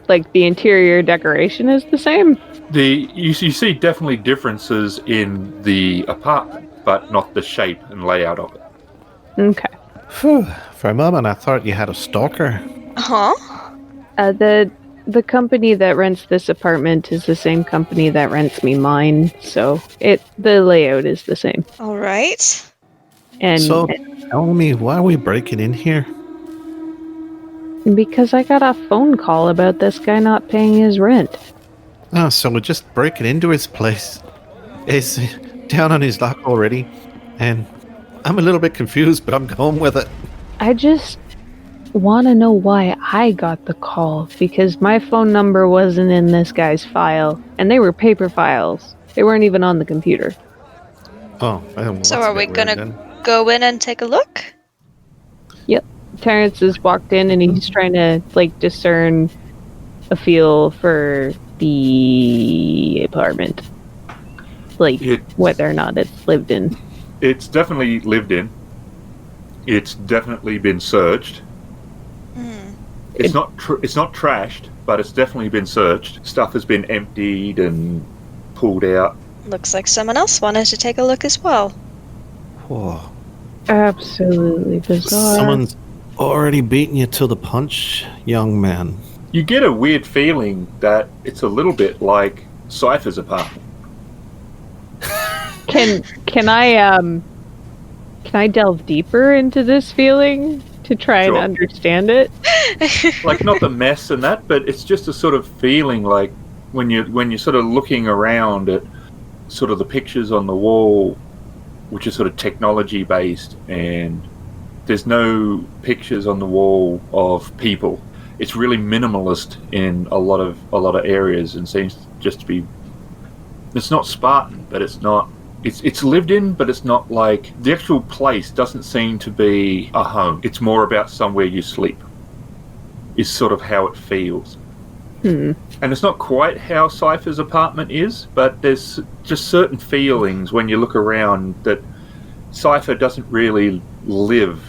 Speaker 2: Like the interior decoration is the same.
Speaker 1: You see definitely differences in the apartment, but not the shape and layout of it.
Speaker 2: Okay.
Speaker 5: Phew, for a moment I thought you had a stalker.
Speaker 3: Huh?
Speaker 2: The company that rents this apartment is the same company that rents me mine, so the layout is the same.
Speaker 3: Alright.
Speaker 2: And
Speaker 5: So, tell me, why are we breaking in here?
Speaker 2: because I got a phone call about this guy not paying his rent.
Speaker 5: Oh, so we're just breaking into his place. He's down on his luck already, and I'm a little bit confused, but I'm going with it.
Speaker 2: I just want to know why I got the call, because my phone number wasn't in this guy's file, and they were paper files. They weren't even on the computer.
Speaker 5: Oh, well,
Speaker 3: So
Speaker 5: that's
Speaker 3: are
Speaker 5: a
Speaker 3: we
Speaker 5: bit weird
Speaker 3: gonna
Speaker 5: then.
Speaker 3: go in and take a look?
Speaker 2: Terrence has walked in and he's trying to discern a feel for the apartment, whether or not it's lived in.
Speaker 1: It's definitely lived in. It's definitely been searched. It's not trashed, but it's definitely been searched. Stuff has been emptied and pulled out.
Speaker 3: Looks like someone else wanted to take a look as well.
Speaker 5: Whoa.
Speaker 2: Absolutely bizarre.
Speaker 5: Someone's already beaten you to the punch, young man.
Speaker 1: You get a weird feeling that it's a little bit like Cipher's apartment.
Speaker 2: Can I delve deeper into this feeling to try
Speaker 1: Sure.
Speaker 2: and understand it?
Speaker 1: Like not the mess and that, but it's just a sort of feeling like when you're sort of looking around at sort of the pictures on the wall, which is sort of technology based, and there's no pictures on the wall of people. it's really minimalist in a lot of areas, and seems just to be. It's not Spartan, but it's not. It's lived in, but it's not like the actual place doesn't seem to be a home. It's more about somewhere you sleep. Is sort of how it feels. And it's not quite how Cipher's apartment is, but there's just certain feelings when you look around that Cipher doesn't really live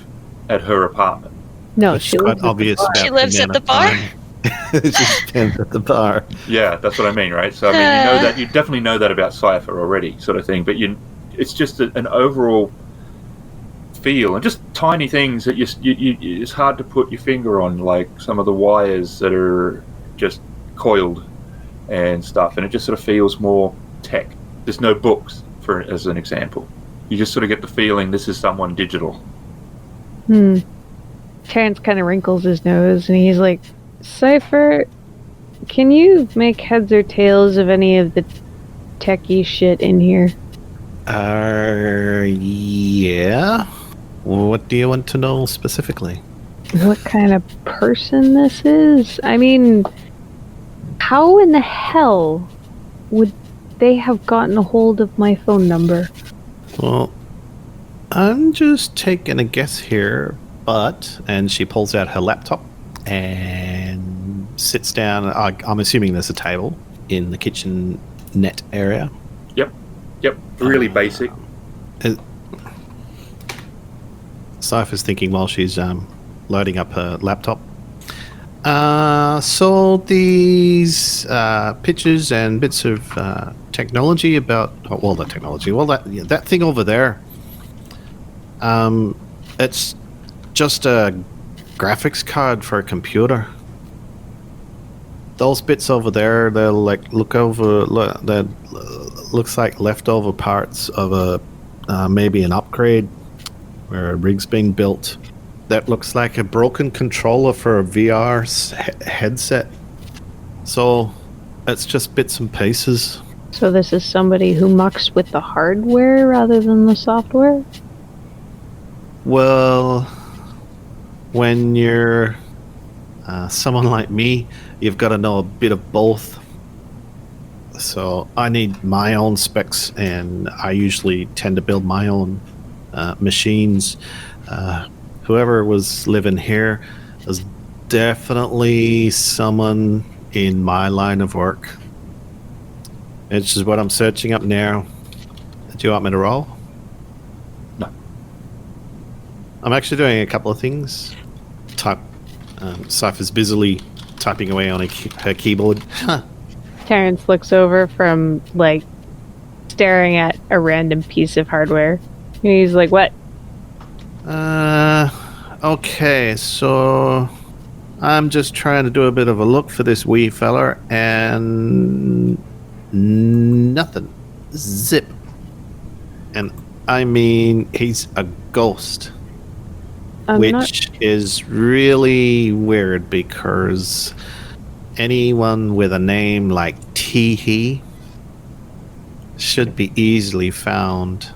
Speaker 1: at her apartment.
Speaker 2: No,
Speaker 5: It's
Speaker 2: she
Speaker 5: quite
Speaker 2: lives at the
Speaker 5: obvious
Speaker 2: bar.
Speaker 5: about
Speaker 3: She lives
Speaker 5: the
Speaker 3: at the
Speaker 5: amount
Speaker 3: bar?
Speaker 5: of time. She spends at the bar.
Speaker 1: Yeah, that's what I mean, right? So I mean, you know that, you definitely know that about Cipher already, sort of thing. But it's just an overall feel, and just tiny things that you it's hard to put your finger on, like some of the wires that are just coiled and stuff, and it just sort of feels more tech. There's no books, for as an example. You just sort of get the feeling this is someone digital.
Speaker 2: Terrence kind of wrinkles his nose and he's like, Cipher, can you make heads or tails of any of the techie shit in here?
Speaker 5: Yeah. What do you want to know specifically?
Speaker 2: What kind of person this is? I mean, how in the hell would they have gotten a hold of my phone number?
Speaker 5: Well, I'm just taking a guess here, and she pulls out her laptop and sits down. I'm assuming there's a table in the kitchen net area.
Speaker 1: Yep, really basic.
Speaker 5: Cipher's thinking while she's loading up her laptop. So these pictures and bits of technology about that thing over there. It's just a graphics card for a computer. Those bits over there, they'll like that looks like leftover parts of a maybe an upgrade where a rig's being built. That looks like a broken controller for a VR headset. So it's just bits and pieces.
Speaker 2: So this is somebody who mucks with the hardware rather than the software?
Speaker 5: Well, when you're someone like me, you've got to know a bit of both. So I need my own specs, and I usually tend to build my own machines. Whoever was living here was definitely someone in my line of work. Which is what I'm searching up now. Do you want me to roll?
Speaker 1: No.
Speaker 5: I'm actually doing a couple of things. Cipher's busily typing away on her keyboard.
Speaker 2: Terrence looks over from, like, staring at a random piece of hardware. And he's like, what?
Speaker 5: Okay, so I'm just trying to do a bit of a look for this wee feller, and nothing. Zip. And I mean, he's a ghost. Which is really weird because anyone with a name like Teehee should be easily found.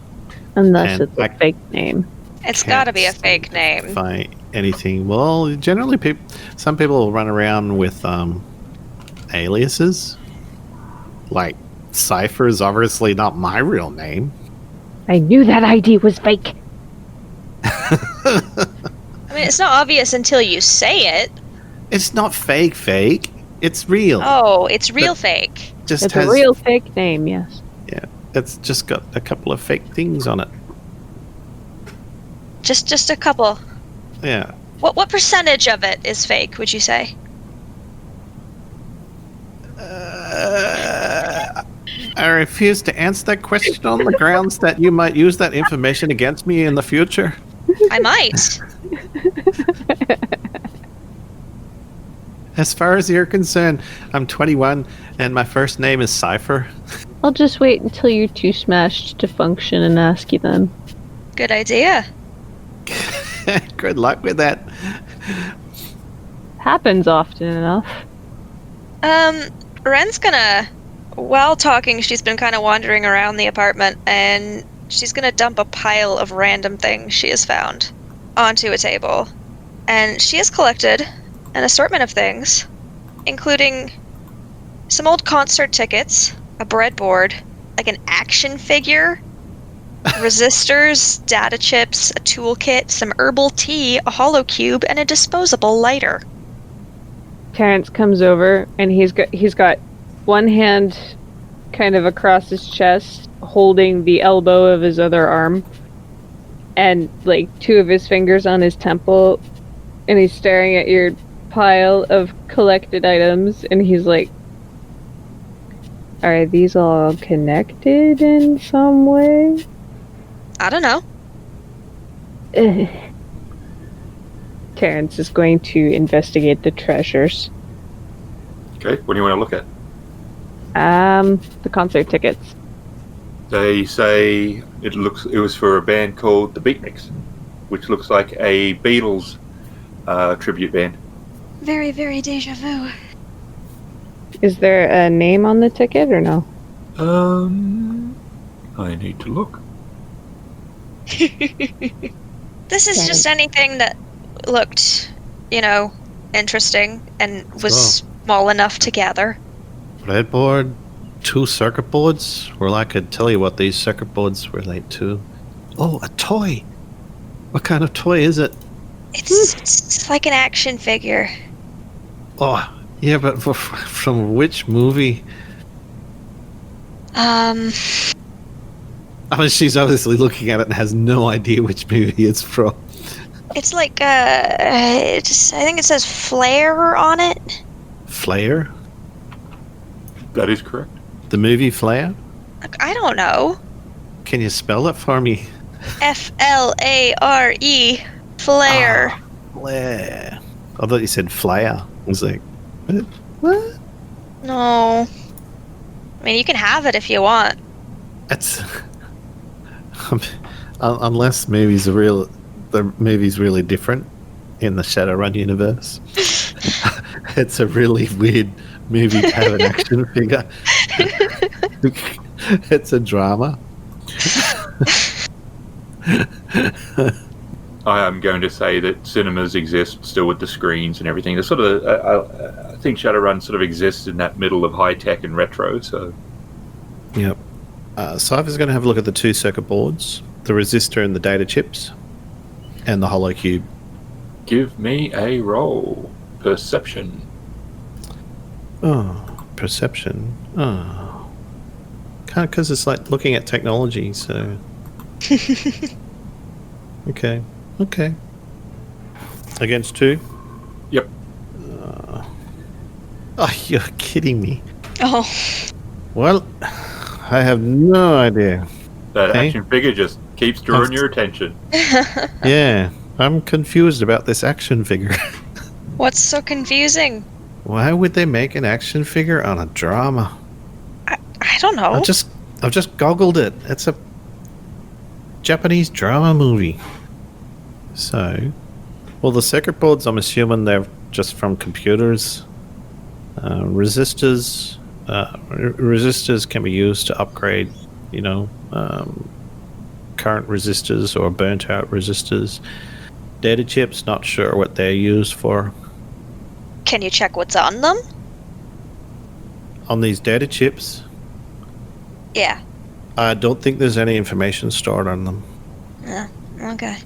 Speaker 2: Unless it's a fake name.
Speaker 3: It's gotta be a fake name.
Speaker 5: Find anything. Well, generally, some people will run around with aliases. Like, Cipher is obviously not my real name.
Speaker 2: I knew that ID was fake.
Speaker 3: I mean, it's not obvious until you say it.
Speaker 5: It's not fake. It's real.
Speaker 3: Oh, it's real fake.
Speaker 2: It's a real fake name, yes.
Speaker 5: Yeah, it's just got a couple of fake things on it.
Speaker 3: Just a couple.
Speaker 5: Yeah.
Speaker 3: What percentage of it is fake, would you say?
Speaker 5: I refuse to answer that question on the grounds that you might use that information against me in the future.
Speaker 3: I might.
Speaker 5: As far as you're concerned, I'm 21 and my first name is Cipher.
Speaker 2: I'll just wait until you're too smashed to function and ask you then.
Speaker 3: Good idea.
Speaker 5: Good luck with that.
Speaker 2: Happens often enough.
Speaker 3: Wren's gonna, while talking, she's been kind of wandering around the apartment, and she's gonna dump a pile of random things she has found onto a table. And she has collected an assortment of things, including some old concert tickets, a breadboard, like an action figure, resistors, data chips, a toolkit, some herbal tea, a hollow cube, and a disposable lighter.
Speaker 2: Terrence comes over and he's got one hand kind of across his chest, holding the elbow of his other arm, and like two of his fingers on his temple, and he's staring at your pile of collected items, and he's like, are these all connected in some way?
Speaker 3: I don't know.
Speaker 2: Terrence is going to investigate the treasures.
Speaker 1: Okay, what do you want to look at?
Speaker 2: The concert tickets.
Speaker 1: They say it was for a band called the Beatniks, which looks like a Beatles tribute band.
Speaker 3: Very, very deja vu.
Speaker 2: Is there a name on the ticket or no?
Speaker 1: I need to look.
Speaker 3: This is just anything that looked, interesting and was small enough to gather.
Speaker 5: Breadboard, 2 circuit boards. Well, I could tell you what these circuit boards relate to. Oh, a toy. What kind of toy is it?
Speaker 3: It's like an action figure.
Speaker 5: Oh, yeah, but from which movie?
Speaker 3: I
Speaker 5: I mean, she's obviously looking at it and has no idea which movie it's from.
Speaker 3: It's like I think it says Flare on it.
Speaker 5: Flare?
Speaker 1: That is correct.
Speaker 5: The movie Flare?
Speaker 3: I don't know.
Speaker 5: Can you spell it for me?
Speaker 3: Flare. Flare.
Speaker 5: Flare. I thought you said flare. I was like, what?
Speaker 3: No. I mean, you can have it if you want.
Speaker 5: It's unless the movie's really different in the Shadowrun universe. It's a really weird movie to have an action figure. It's a drama.
Speaker 1: I am going to say that cinemas exist still with the screens and everything. There's sort of, I think Shadowrun sort of exists in that middle of high tech and retro. So,
Speaker 5: Yep. Cipher's going to have a look at the 2 circuit boards, the resistor and the data chips, and the hollow cube.
Speaker 1: give me a roll. Perception.
Speaker 5: Oh, perception. Oh. Can't, because it's like looking at technology, so. Okay. Against 2?
Speaker 1: Yep.
Speaker 5: Oh, you're kidding me.
Speaker 3: Oh.
Speaker 5: Well, I have no idea.
Speaker 1: That
Speaker 5: Okay.
Speaker 1: action figure just keeps drawing your attention.
Speaker 5: Yeah, I'm confused about this action figure.
Speaker 3: What's so confusing?
Speaker 5: Why would they make an action figure on a drama?
Speaker 3: I don't know.
Speaker 5: I've just goggled it. It's a Japanese drama movie. So, well, the circuit boards, I'm assuming they're just from computers. Resistors can be used to upgrade, current resistors or burnt out resistors. Data chips, not sure what they're used for.
Speaker 3: Can you check what's on them?
Speaker 5: On these data chips,
Speaker 3: Yeah.
Speaker 5: I don't think there's any information stored on them.
Speaker 3: Yeah. Okay.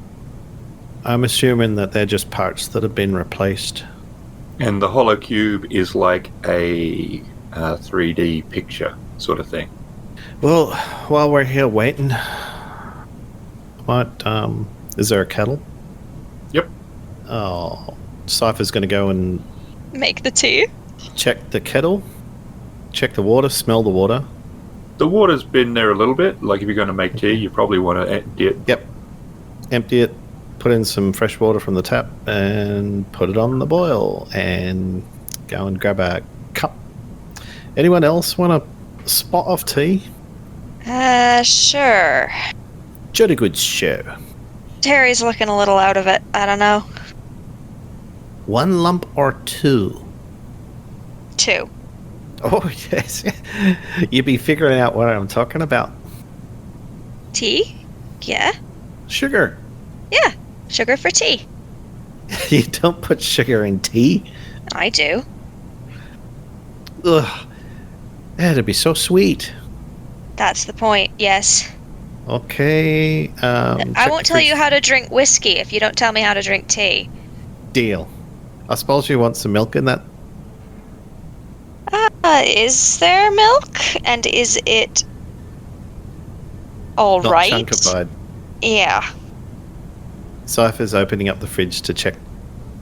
Speaker 5: I'm assuming that they're just parts that have been replaced.
Speaker 1: And the hollow cube is like a 3D picture sort of thing.
Speaker 5: Well, while we're here waiting, is there a kettle?
Speaker 1: Yep.
Speaker 5: Oh, Cipher's going to go and
Speaker 3: Make the tea.
Speaker 5: check the kettle, check the water, smell the water.
Speaker 1: The water's been there a little bit. Like if you're going to make tea, you probably want to empty it.
Speaker 5: Yep. Empty it, put in some fresh water from the tap, and put it on the boil, and go and grab a cup. Anyone else want a spot of tea?
Speaker 3: Sure.
Speaker 5: Jolly good show.
Speaker 3: Terry's looking a little out of it. I don't know.
Speaker 5: 1 lump or 2?
Speaker 3: 2.
Speaker 5: Oh, yes. You'd be figuring out what I'm talking about.
Speaker 3: Tea? Yeah.
Speaker 5: Sugar.
Speaker 3: Yeah. Sugar for tea.
Speaker 5: You don't put sugar in tea?
Speaker 3: I do.
Speaker 5: Ugh. That'd be so sweet.
Speaker 3: That's the point, yes.
Speaker 5: Okay.
Speaker 3: I won't tell you how to drink whiskey if you don't tell me how to drink tea.
Speaker 5: Deal. I suppose you want some milk in that?
Speaker 3: Is there milk? And is it all
Speaker 5: Not
Speaker 3: right?
Speaker 5: chunkified.
Speaker 3: Yeah.
Speaker 5: Cipher's opening up the fridge to check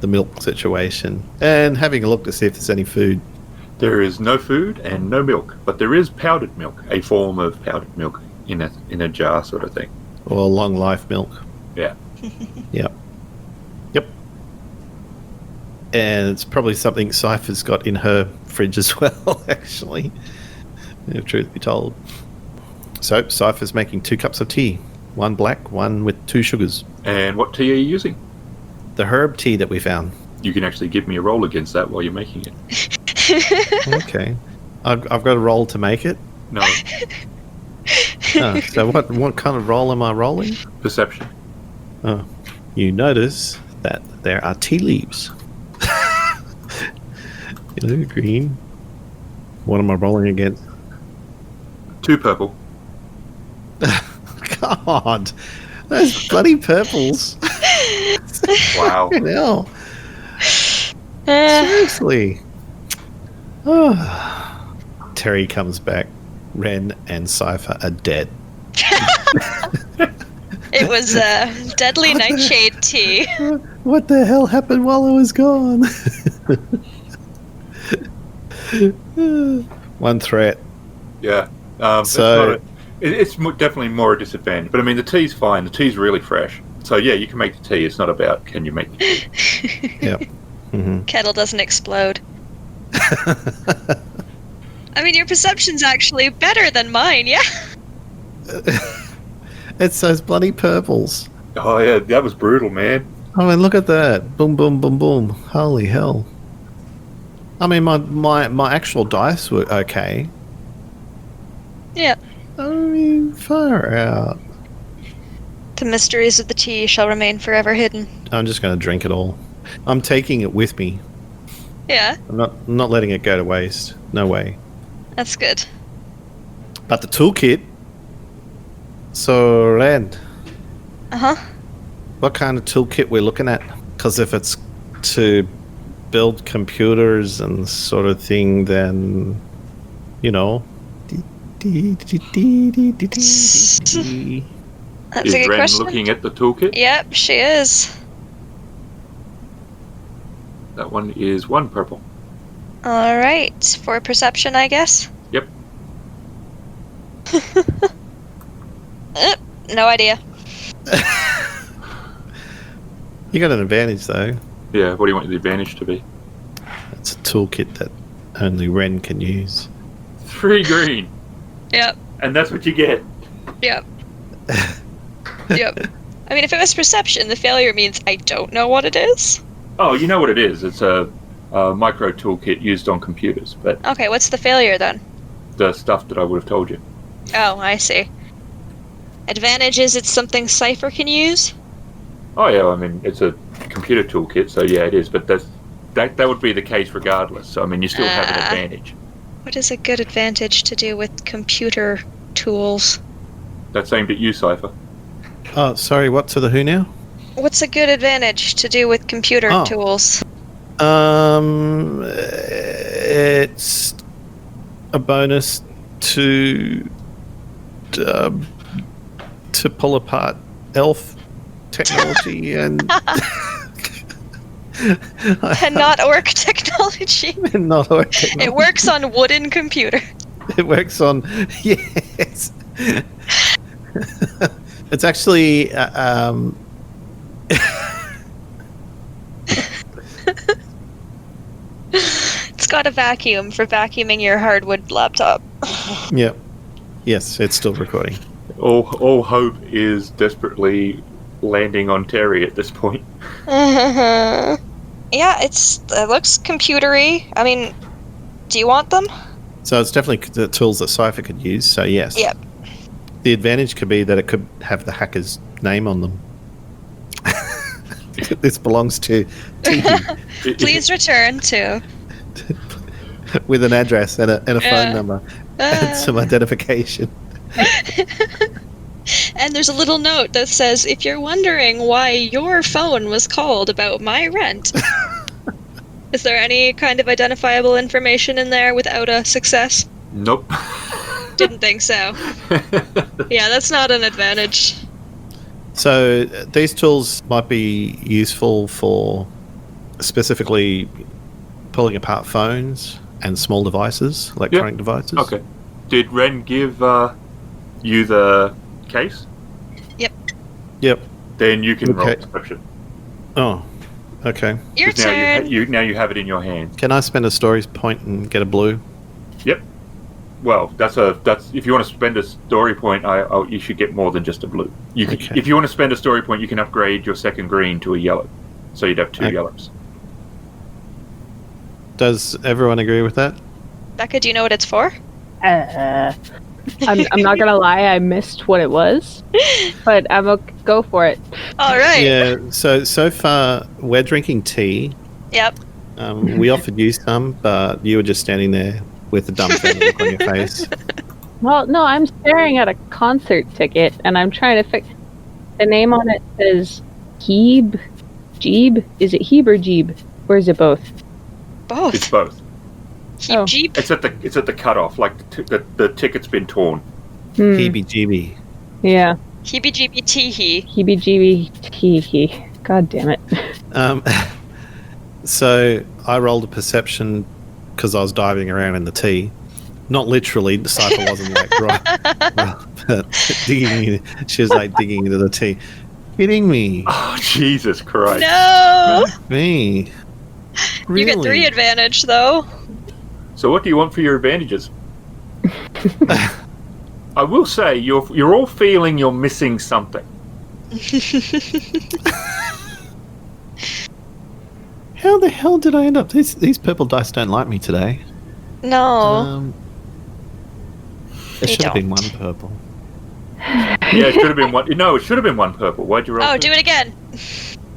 Speaker 5: the milk situation and having a look to see if there's any food.
Speaker 1: There is no food and no milk, but there is powdered milk, a form of powdered milk in a jar sort of thing.
Speaker 5: Or long life milk.
Speaker 1: Yeah.
Speaker 5: Yep. And it's probably something Cipher's got in her fridge as well, actually, if truth be told. So, Cipher's making 2 cups of tea. 1 black, 1 with 2 sugars.
Speaker 1: And what tea are you using?
Speaker 5: The herb tea that we found.
Speaker 1: You can actually give me a roll against that while you're making it.
Speaker 5: Okay. I've got a roll to make it?
Speaker 1: No.
Speaker 5: Oh, so what kind of roll am I rolling?
Speaker 1: Perception.
Speaker 5: Oh, you notice that there are tea leaves. Yellow, green. What am I rolling against?
Speaker 1: 2 purple.
Speaker 5: God, those bloody purples.
Speaker 1: Wow.
Speaker 5: Fucking hell.
Speaker 3: Eh,
Speaker 5: Seriously. Oh. Terry comes back. Wren and Cipher are dead.
Speaker 3: it was deadly nightshade tea.
Speaker 5: What the hell happened while I was gone? One threat.
Speaker 1: Yeah.
Speaker 5: So-
Speaker 1: It's definitely more a disadvantage. But I mean, the tea's fine. The tea's really fresh. So yeah, you can make the tea. It's not about can you make the tea.
Speaker 5: Yep. Mm-hmm.
Speaker 3: Kettle doesn't explode. I mean, your perception's actually better than mine, yeah?
Speaker 5: It's those bloody purples.
Speaker 1: Oh yeah, that was brutal, man.
Speaker 5: I mean, look at that. Boom, boom, boom, boom. Holy hell. I mean, my actual dice were okay.
Speaker 3: Yeah.
Speaker 5: I mean, far out.
Speaker 3: The mysteries of the tea shall remain forever hidden.
Speaker 5: I'm just going to drink it all. I'm taking it with me.
Speaker 3: Yeah,
Speaker 5: I'm not letting it go to waste. No way.
Speaker 3: that's good.
Speaker 5: But the toolkit. So, Wren,
Speaker 3: Uh-huh.
Speaker 5: what kind of toolkit we're looking at? Because if it's to build computers and sort of thing, then, you know.
Speaker 3: That's a
Speaker 1: Is
Speaker 3: good
Speaker 1: Wren
Speaker 3: question.
Speaker 1: looking at the toolkit?
Speaker 3: Yep, she is.
Speaker 1: That one is 1 purple.
Speaker 3: Alright, for perception, I guess?
Speaker 1: Yep.
Speaker 3: No idea.
Speaker 5: You got an advantage, though.
Speaker 1: Yeah, what do you want the advantage to be?
Speaker 5: It's a toolkit that only Wren can use.
Speaker 1: 3 green.
Speaker 3: Yep,
Speaker 1: And that's what you get.
Speaker 3: yep. Yep. I mean, if it was perception, the failure means I don't know what it is.
Speaker 1: Oh, you know what it is. It's a micro toolkit used on computers, but
Speaker 3: Okay, what's the failure then?
Speaker 1: the stuff that I would have told you.
Speaker 3: Oh, I see. Advantage is it's something Cipher can use?
Speaker 1: Oh yeah, I mean it's a computer toolkit, so yeah, it is. But that would be the case regardless. So I mean, you still have an advantage.
Speaker 3: What is a good advantage to do with computer tools?
Speaker 1: That's aimed at you, Cipher.
Speaker 5: Oh, sorry, what to the who now?
Speaker 3: What's a good advantage to do with computer
Speaker 5: Oh.
Speaker 3: tools?
Speaker 5: It's a bonus to pull apart elf technology and
Speaker 3: And not orc technology.
Speaker 5: not orc technology.
Speaker 3: It works on wooden computer.
Speaker 5: It works on yes. It's actually
Speaker 3: It's got a vacuum for vacuuming your hardwood laptop.
Speaker 5: Yep. Yes, it's still recording.
Speaker 1: All hope is desperately landing on Terry at this point.
Speaker 3: Yeah, it looks computery. I mean, do you want them?
Speaker 5: So it's definitely the tools that Cipher could use. So yes.
Speaker 3: Yep.
Speaker 5: The advantage could be that it could have the hacker's name on them. This belongs to Tiki
Speaker 3: Please return to.
Speaker 5: with an address and a phone number and
Speaker 3: Uh,
Speaker 5: some identification.
Speaker 3: and there's a little note that says, if you're wondering why your phone was called about my rent. Is there any kind of identifiable information in there without a success?
Speaker 1: Nope.
Speaker 3: Didn't think so. Yeah, that's not an advantage.
Speaker 5: So these tools might be useful for specifically pulling apart phones and small devices, electronic devices.
Speaker 1: Okay. Did Wren give you the case?
Speaker 5: Yep.
Speaker 1: Then you can roll
Speaker 5: Okay.
Speaker 1: perception.
Speaker 5: Oh, okay.
Speaker 3: Your
Speaker 1: 'Cause
Speaker 3: turn.
Speaker 1: now you have it in your hand.
Speaker 5: Can I spend a story point and get a blue?
Speaker 1: Yep. Well, that's if you want to spend a story point, you should get more than just a blue.
Speaker 5: Okay.
Speaker 1: If you want to spend a story point, you can upgrade your second green to a yellow, so you'd have two
Speaker 5: Okay.
Speaker 1: yellows.
Speaker 5: Does everyone agree with that?
Speaker 3: Becca, do you know what it's for?
Speaker 2: I'm not gonna lie, I missed what it was, but I'm okay. Go for it.
Speaker 3: All right.
Speaker 5: Yeah. So far we're drinking tea.
Speaker 3: Yep.
Speaker 5: We offered you some, but you were just standing there with a dumbfounded look on your face.
Speaker 2: Well, no, I'm staring at a concert ticket, and I'm trying to fix. The name on it says Jeeb. Is it Heeb or Jeeb, or is it both?
Speaker 3: Both.
Speaker 1: It's both.
Speaker 2: Oh.
Speaker 3: Jeep.
Speaker 1: It's at the cutoff. Like the ticket's been torn.
Speaker 2: Hmm.
Speaker 5: Heebie-jeebie.
Speaker 2: Yeah.
Speaker 3: Heebie-jeebie-tee-hee.
Speaker 2: Heebie-jeebie-tee-hee. God damn it.
Speaker 5: So I rolled a perception because I was diving around in the tea. Not literally, the Cipher wasn't like right, but digging. She was like digging into the tea. Kidding me?
Speaker 1: Oh, Jesus Christ!
Speaker 3: No.
Speaker 5: Me? Really?
Speaker 3: You get 3 advantage though.
Speaker 1: So what do you want for your advantages? I will say you're all feeling you're missing something.
Speaker 5: How the hell did I end up? These purple dice don't like me today.
Speaker 3: No.
Speaker 5: There
Speaker 3: They
Speaker 5: should have been
Speaker 3: don't.
Speaker 5: one purple.
Speaker 1: Yeah, it should have been one. No, it should have been one purple. Why'd you roll?
Speaker 3: Oh,
Speaker 1: two?
Speaker 3: do it again.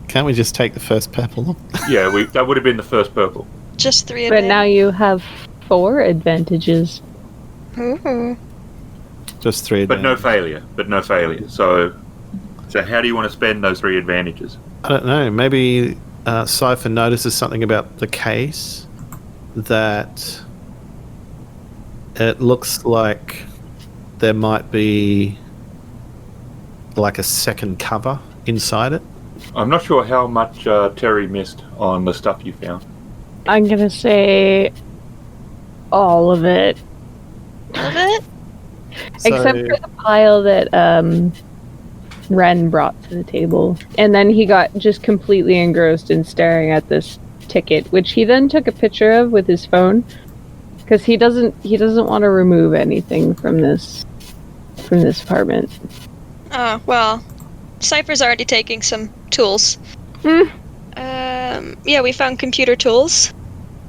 Speaker 5: Can't we just take the first purple?
Speaker 1: Yeah, that would have been the first purple.
Speaker 3: Just 3
Speaker 2: But
Speaker 3: advantage.
Speaker 2: now you have 4 advantages.
Speaker 3: Ooh.
Speaker 5: Just 3
Speaker 1: But no
Speaker 5: advantages.
Speaker 1: failure. So how do you want to spend those 3 advantages?
Speaker 5: I don't know. Maybe Cipher notices something about the case that it looks like there might be like a second cover inside it.
Speaker 1: I'm not sure how much Terry missed on the stuff you found.
Speaker 2: I'm gonna say all of it.
Speaker 3: Love it.
Speaker 2: Except for the pile that Wren brought to the table. And then he got just completely engrossed in staring at this ticket, which he then took a picture of with his phone. Because he doesn't want to remove anything from this apartment.
Speaker 3: Oh, well. Cipher's already taking some tools.
Speaker 2: Hmm.
Speaker 3: Yeah, we found computer tools.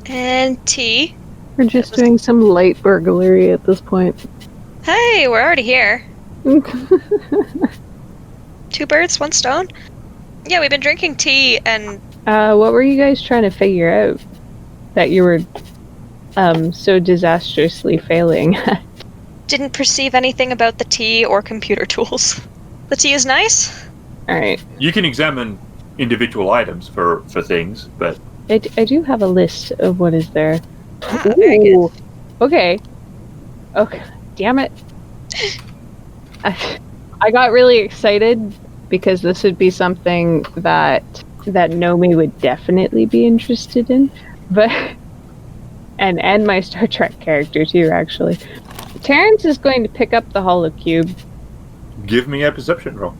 Speaker 3: And tea.
Speaker 2: We're just doing some light burglary at this point.
Speaker 3: Hey, we're already here. 2 birds, 1 stone. Yeah, we've been drinking tea and
Speaker 2: What were you guys trying to figure out that you were so disastrously failing at?
Speaker 3: didn't perceive anything about the tea or computer tools. The tea is nice.
Speaker 2: Alright.
Speaker 1: You can examine individual items for things, but
Speaker 2: I do have a list of what is there.
Speaker 3: Ah, very good.
Speaker 2: Ooh. Okay. Damn it. I got really excited because this would be something that Nomi would definitely be interested in. But and my Star Trek character too, actually. Terrence is going to pick up the holocube.
Speaker 1: give me a perception roll.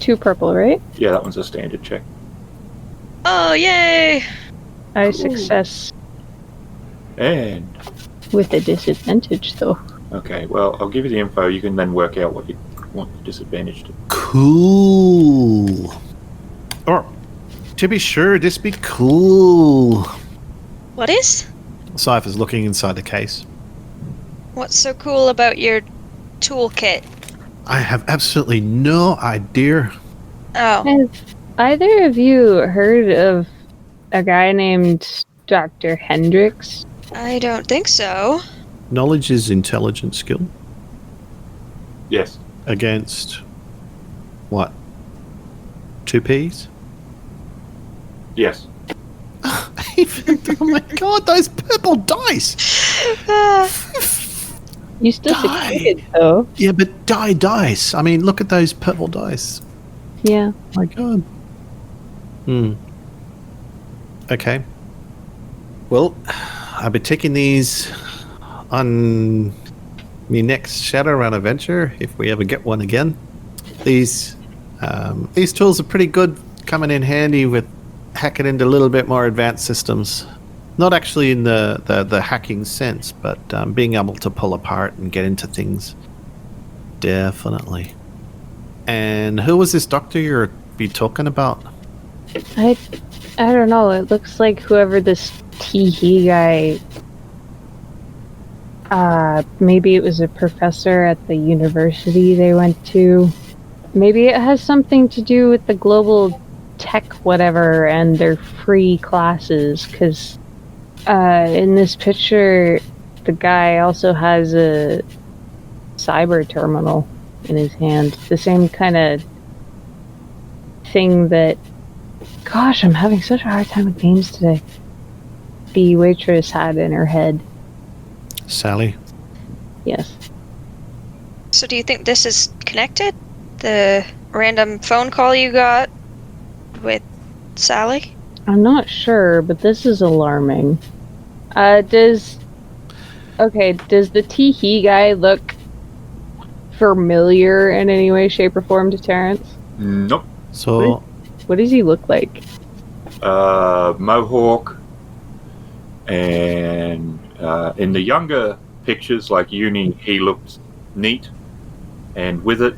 Speaker 2: 2 purple, right?
Speaker 1: Yeah, that one's a standard check.
Speaker 3: Oh, yay!
Speaker 2: I
Speaker 1: Cool.
Speaker 2: success
Speaker 1: And
Speaker 2: with a disadvantage, though.
Speaker 1: okay, well, I'll give you the info. You can then work out what you want the disadvantage to.
Speaker 5: Cool. Or, to be sure, this be cool.
Speaker 3: What is?
Speaker 5: Cipher's looking inside the case.
Speaker 3: What's so cool about your toolkit?
Speaker 5: I have absolutely no idea.
Speaker 3: Oh,
Speaker 2: Either of you heard of a guy named Dr. Hendricks?
Speaker 3: I don't think so.
Speaker 5: Knowledge is intelligence skill
Speaker 1: Yes.
Speaker 5: against what? 2 Ps?
Speaker 1: Yes.
Speaker 5: Oh my god, those purple dice!
Speaker 2: You still
Speaker 5: Die.
Speaker 2: succeeded, though.
Speaker 5: Yeah, but dice. I mean, look at those purple dice.
Speaker 2: Yeah.
Speaker 5: My god. Okay. Well, I'll be taking these on my next Shadowrun adventure, if we ever get one again. These tools are pretty good, coming in handy with hacking into a little bit more advanced systems. Not actually in the hacking sense, but being able to pull apart and get into things. Definitely. And who was this doctor you're be talking about?
Speaker 2: I don't know. It looks like whoever this Teehee guy. Maybe it was a professor at the university they went to. Maybe it has something to do with the global tech whatever and their free classes, because in this picture the guy also has a cyber terminal in his hand. The same kind of thing that... Gosh, I'm having such a hard time with names today. The waitress had in her head.
Speaker 5: Sally?
Speaker 2: Yes.
Speaker 3: So do you think this is connected? The random phone call you got with Sally?
Speaker 2: I'm not sure, but this is alarming. Does the Teehee guy look familiar in any way, shape, or form to Terrence?
Speaker 1: Nope.
Speaker 5: So...
Speaker 2: What does he look like?
Speaker 1: Mohawk, and in the younger pictures, like uni, he looked neat and with it,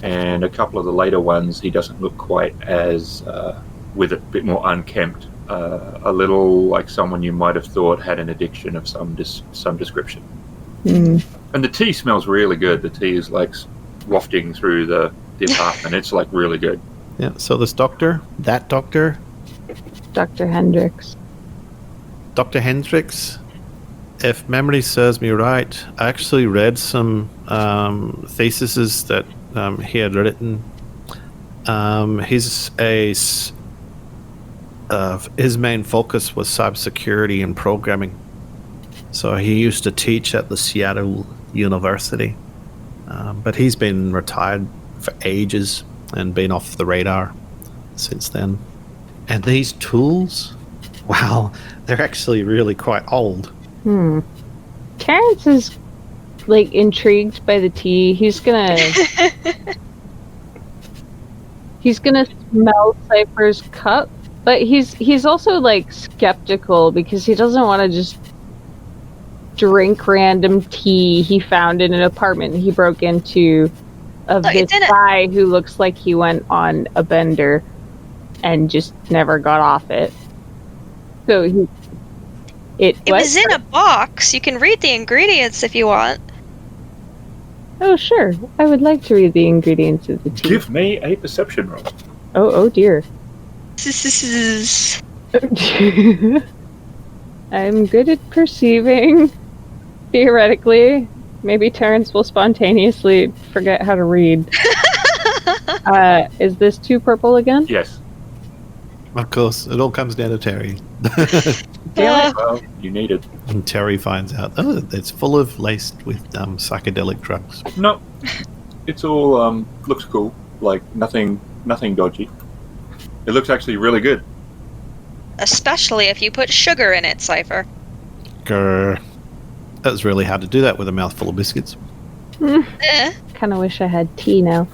Speaker 1: and a couple of the later ones, he doesn't look quite as with it, a bit more unkempt, a little like someone you might have thought had an addiction of some description.
Speaker 2: Mm.
Speaker 1: And the tea smells really good. The tea is like wafting through the apartment. It's like really good.
Speaker 5: Yeah, so this doctor, that doctor,
Speaker 2: Dr. Hendricks.
Speaker 5: Dr. Hendricks, if memory serves me right, I actually read some theses that he had written. His main focus was cybersecurity and programming. So he used to teach at the Seattle University, but he's been retired for ages and been off the radar since then. And these tools, wow, they're actually really quite old.
Speaker 2: Terrence is like intrigued by the tea. He's gonna smell Cipher's cup, but he's also like skeptical because he doesn't want to just drink random tea he found in an apartment he broke into of this guy who looks like he went on a bender and just never got off it. So it
Speaker 3: was in a box. You can read the ingredients if you want.
Speaker 2: Oh, sure. I would like to read the ingredients of the tea.
Speaker 1: Give me a perception roll.
Speaker 2: Oh dear. I'm good at perceiving. Theoretically. Maybe Terrence will spontaneously forget how to read. Is this 2 purple again?
Speaker 1: Yes.
Speaker 5: Of course, it all comes down to Terry.
Speaker 1: Well, you need it.
Speaker 5: And Terry finds out, oh, it's full of laced with psychedelic drugs.
Speaker 1: No, it's all looks cool. Like nothing dodgy. It looks actually really good.
Speaker 3: Especially if you put sugar in it, Cipher.
Speaker 5: Grr. That was really hard to do that with a mouthful of biscuits.
Speaker 2: Kind of wish I had tea now.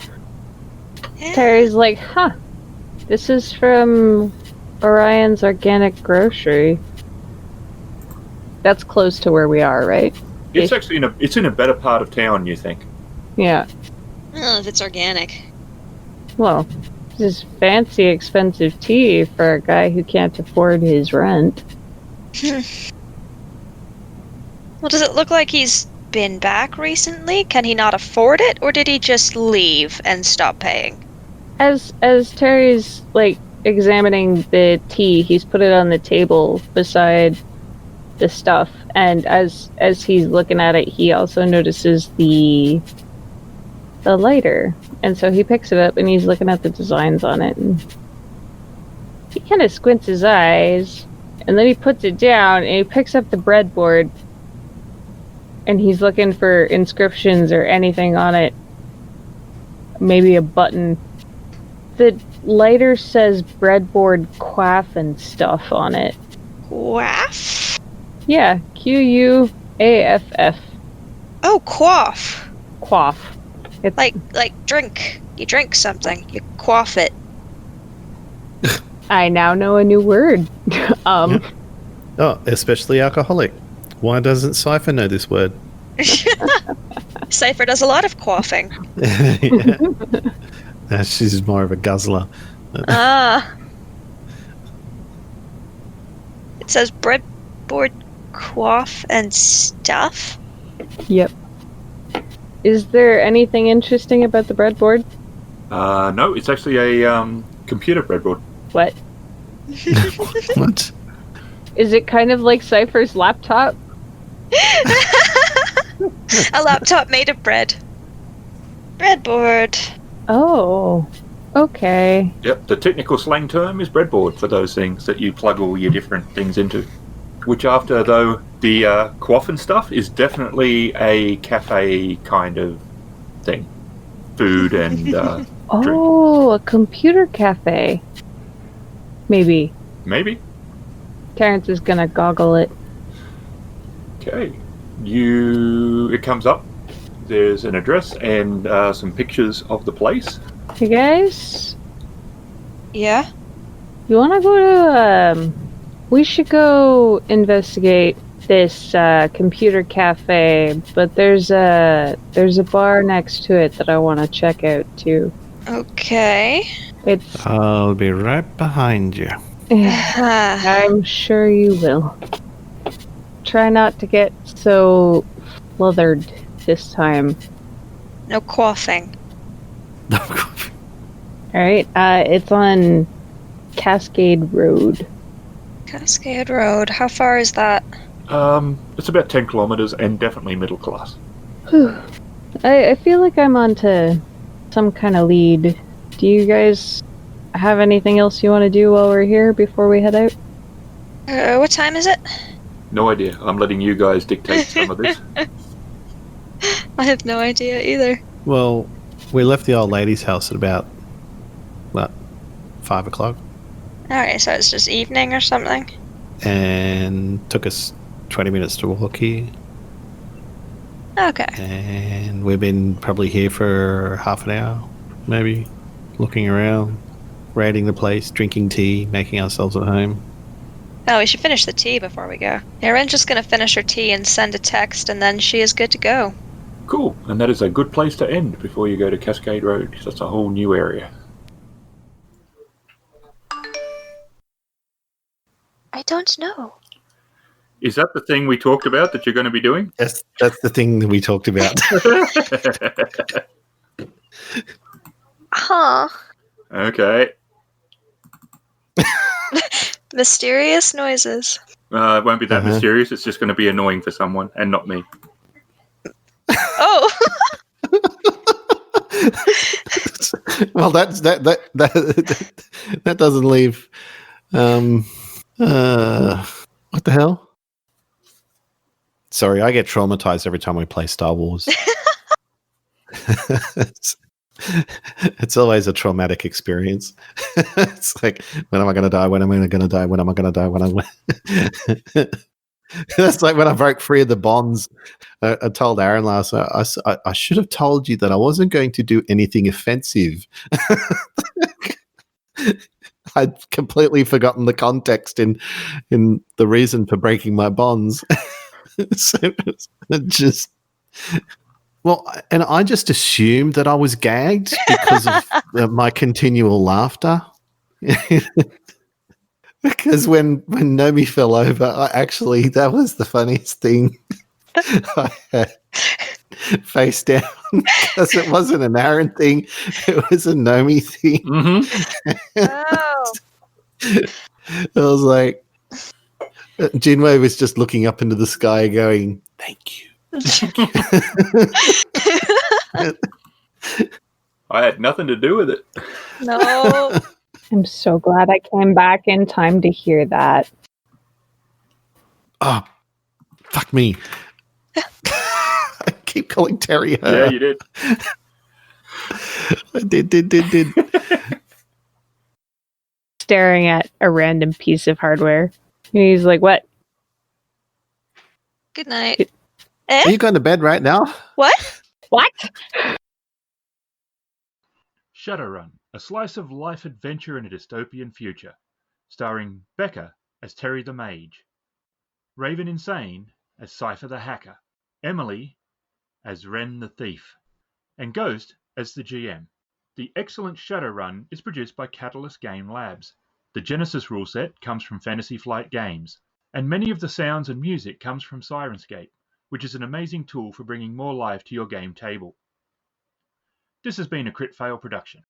Speaker 3: Yeah.
Speaker 2: Terry's like, this is from Orion's Organic Grocery. That's close to where we are, right?
Speaker 1: It's actually in a better part of town, you think?
Speaker 2: Yeah.
Speaker 3: Oh, if it's organic.
Speaker 2: Well, this is fancy, expensive tea for a guy who can't afford his rent.
Speaker 3: Well, does it look like he's been back recently? Can he not afford it, or did he just leave and stop paying?
Speaker 2: As Terry's like examining the tea, he's put it on the table beside the stuff, and as he's looking at it, he also notices the lighter, and so he picks it up and he's looking at the designs on it, and he kind of squints his eyes, and then he puts it down and he picks up the breadboard, and he's looking for inscriptions or anything on it, maybe a button. The lighter says breadboard quaff and stuff on it.
Speaker 3: Quaff?
Speaker 2: Yeah, Quaff.
Speaker 3: Oh, quaff.
Speaker 2: Quaff. It's
Speaker 3: Like drink. You drink something. You quaff it.
Speaker 2: I now know a new word.
Speaker 5: Oh, especially alcoholic. Why doesn't Cipher know this word?
Speaker 3: Cipher does a lot of quaffing.
Speaker 5: She's more of a guzzler.
Speaker 3: Ah. It says breadboard quaff and stuff.
Speaker 2: Yep. Is there anything interesting about the breadboard?
Speaker 1: No, it's actually a computer breadboard.
Speaker 2: What?
Speaker 5: What?
Speaker 2: Is it kind of like Cipher's laptop?
Speaker 3: A laptop made of bread. Breadboard.
Speaker 2: Oh, okay.
Speaker 1: Yep, the technical slang term is breadboard for those things that you plug all your different things into. Which after, though, the quaff and stuff is definitely a cafe kind of thing. Food and drink.
Speaker 2: Oh, a computer cafe. Maybe.
Speaker 1: Maybe.
Speaker 2: Terrence is gonna goggle it.
Speaker 1: Okay. It comes up. There's an address and some pictures of the place.
Speaker 2: Hey guys,
Speaker 3: Yeah?
Speaker 2: you wanna go to, we should go investigate this, computer cafe, but there's a bar next to it that I wanna check out too.
Speaker 3: Okay.
Speaker 2: It's,
Speaker 5: I'll be right behind you.
Speaker 2: I'm sure you will. Try not to get so fluthered this time.
Speaker 3: No quaffing.
Speaker 2: Alright, it's on Cascade Road.
Speaker 3: Cascade Road. How far is that?
Speaker 1: It's about 10 kilometers and definitely middle class.
Speaker 2: I feel like I'm onto some kind of lead. Do you guys have anything else you want to do while we're here before we head out?
Speaker 3: What time is it?
Speaker 1: No idea. I'm letting you guys dictate some of this.
Speaker 3: I have no idea either.
Speaker 5: Well, we left the old lady's house at about, 5 o'clock.
Speaker 3: Alright, so it's just evening or something?
Speaker 5: And took us 20 minutes to walk here.
Speaker 3: Okay.
Speaker 5: And we've been probably here for half an hour, maybe, looking around, raiding the place, drinking tea, making ourselves at home.
Speaker 3: Oh, we should finish the tea before we go. Yeah, Wren's just gonna finish her tea and send a text, and then she is good to go.
Speaker 1: Cool. And that is a good place to end before you go to Cascade Road, because that's a whole new area.
Speaker 3: I don't know.
Speaker 1: Is that the thing we talked about that you're going to be doing?
Speaker 5: That's the thing that we talked about.
Speaker 3: Huh.
Speaker 1: Okay.
Speaker 3: Mysterious noises.
Speaker 1: It won't be that
Speaker 5: Uh-huh.
Speaker 1: mysterious. It's just going to be annoying for someone and not me.
Speaker 3: Oh!
Speaker 5: Well, that doesn't leave. What the hell? Sorry, I get traumatized every time we play Star Wars. It's always a traumatic experience. It's like, when am I going to die? When am I going to die? When am I going to die? When I'm. That's like when I broke free of the bonds. I told Aaron last night, I should have told you that I wasn't going to do anything offensive. I'd completely forgotten the context in the reason for breaking my bonds. So it just. Well, and I just assumed that I was gagged because of my continual laughter. Because when Nomi fell over, that was the funniest thing I had. face down because it wasn't an Aaron thing; it was a Nomi thing.
Speaker 3: Oh.
Speaker 5: I was like, Jinwei was just looking up into the sky, going, "Thank you."
Speaker 1: I had nothing to do with it.
Speaker 3: No.
Speaker 2: I'm so glad I came back in time to hear that.
Speaker 5: Oh, fuck me! I keep calling Terry her.
Speaker 1: Yeah, you did.
Speaker 5: I did.
Speaker 2: Staring at a random piece of hardware. And he's like, what?
Speaker 3: Good night.
Speaker 5: Are you going to bed right now?
Speaker 3: What?
Speaker 2: What?
Speaker 1: Shadowrun, a slice of life adventure in a dystopian future, starring Becca as Terry the Mage, Raveninsane as Cipher the Hacker, Emily as Wren the Thief, and Ghost as the GM. The excellent Shadowrun is produced by Catalyst Game Labs. The Genesys rule set comes from Fantasy Flight Games, and many of the sounds and music comes from Sirenscape, which is an amazing tool for bringing more life to your game table. This has been a Kritfayle production.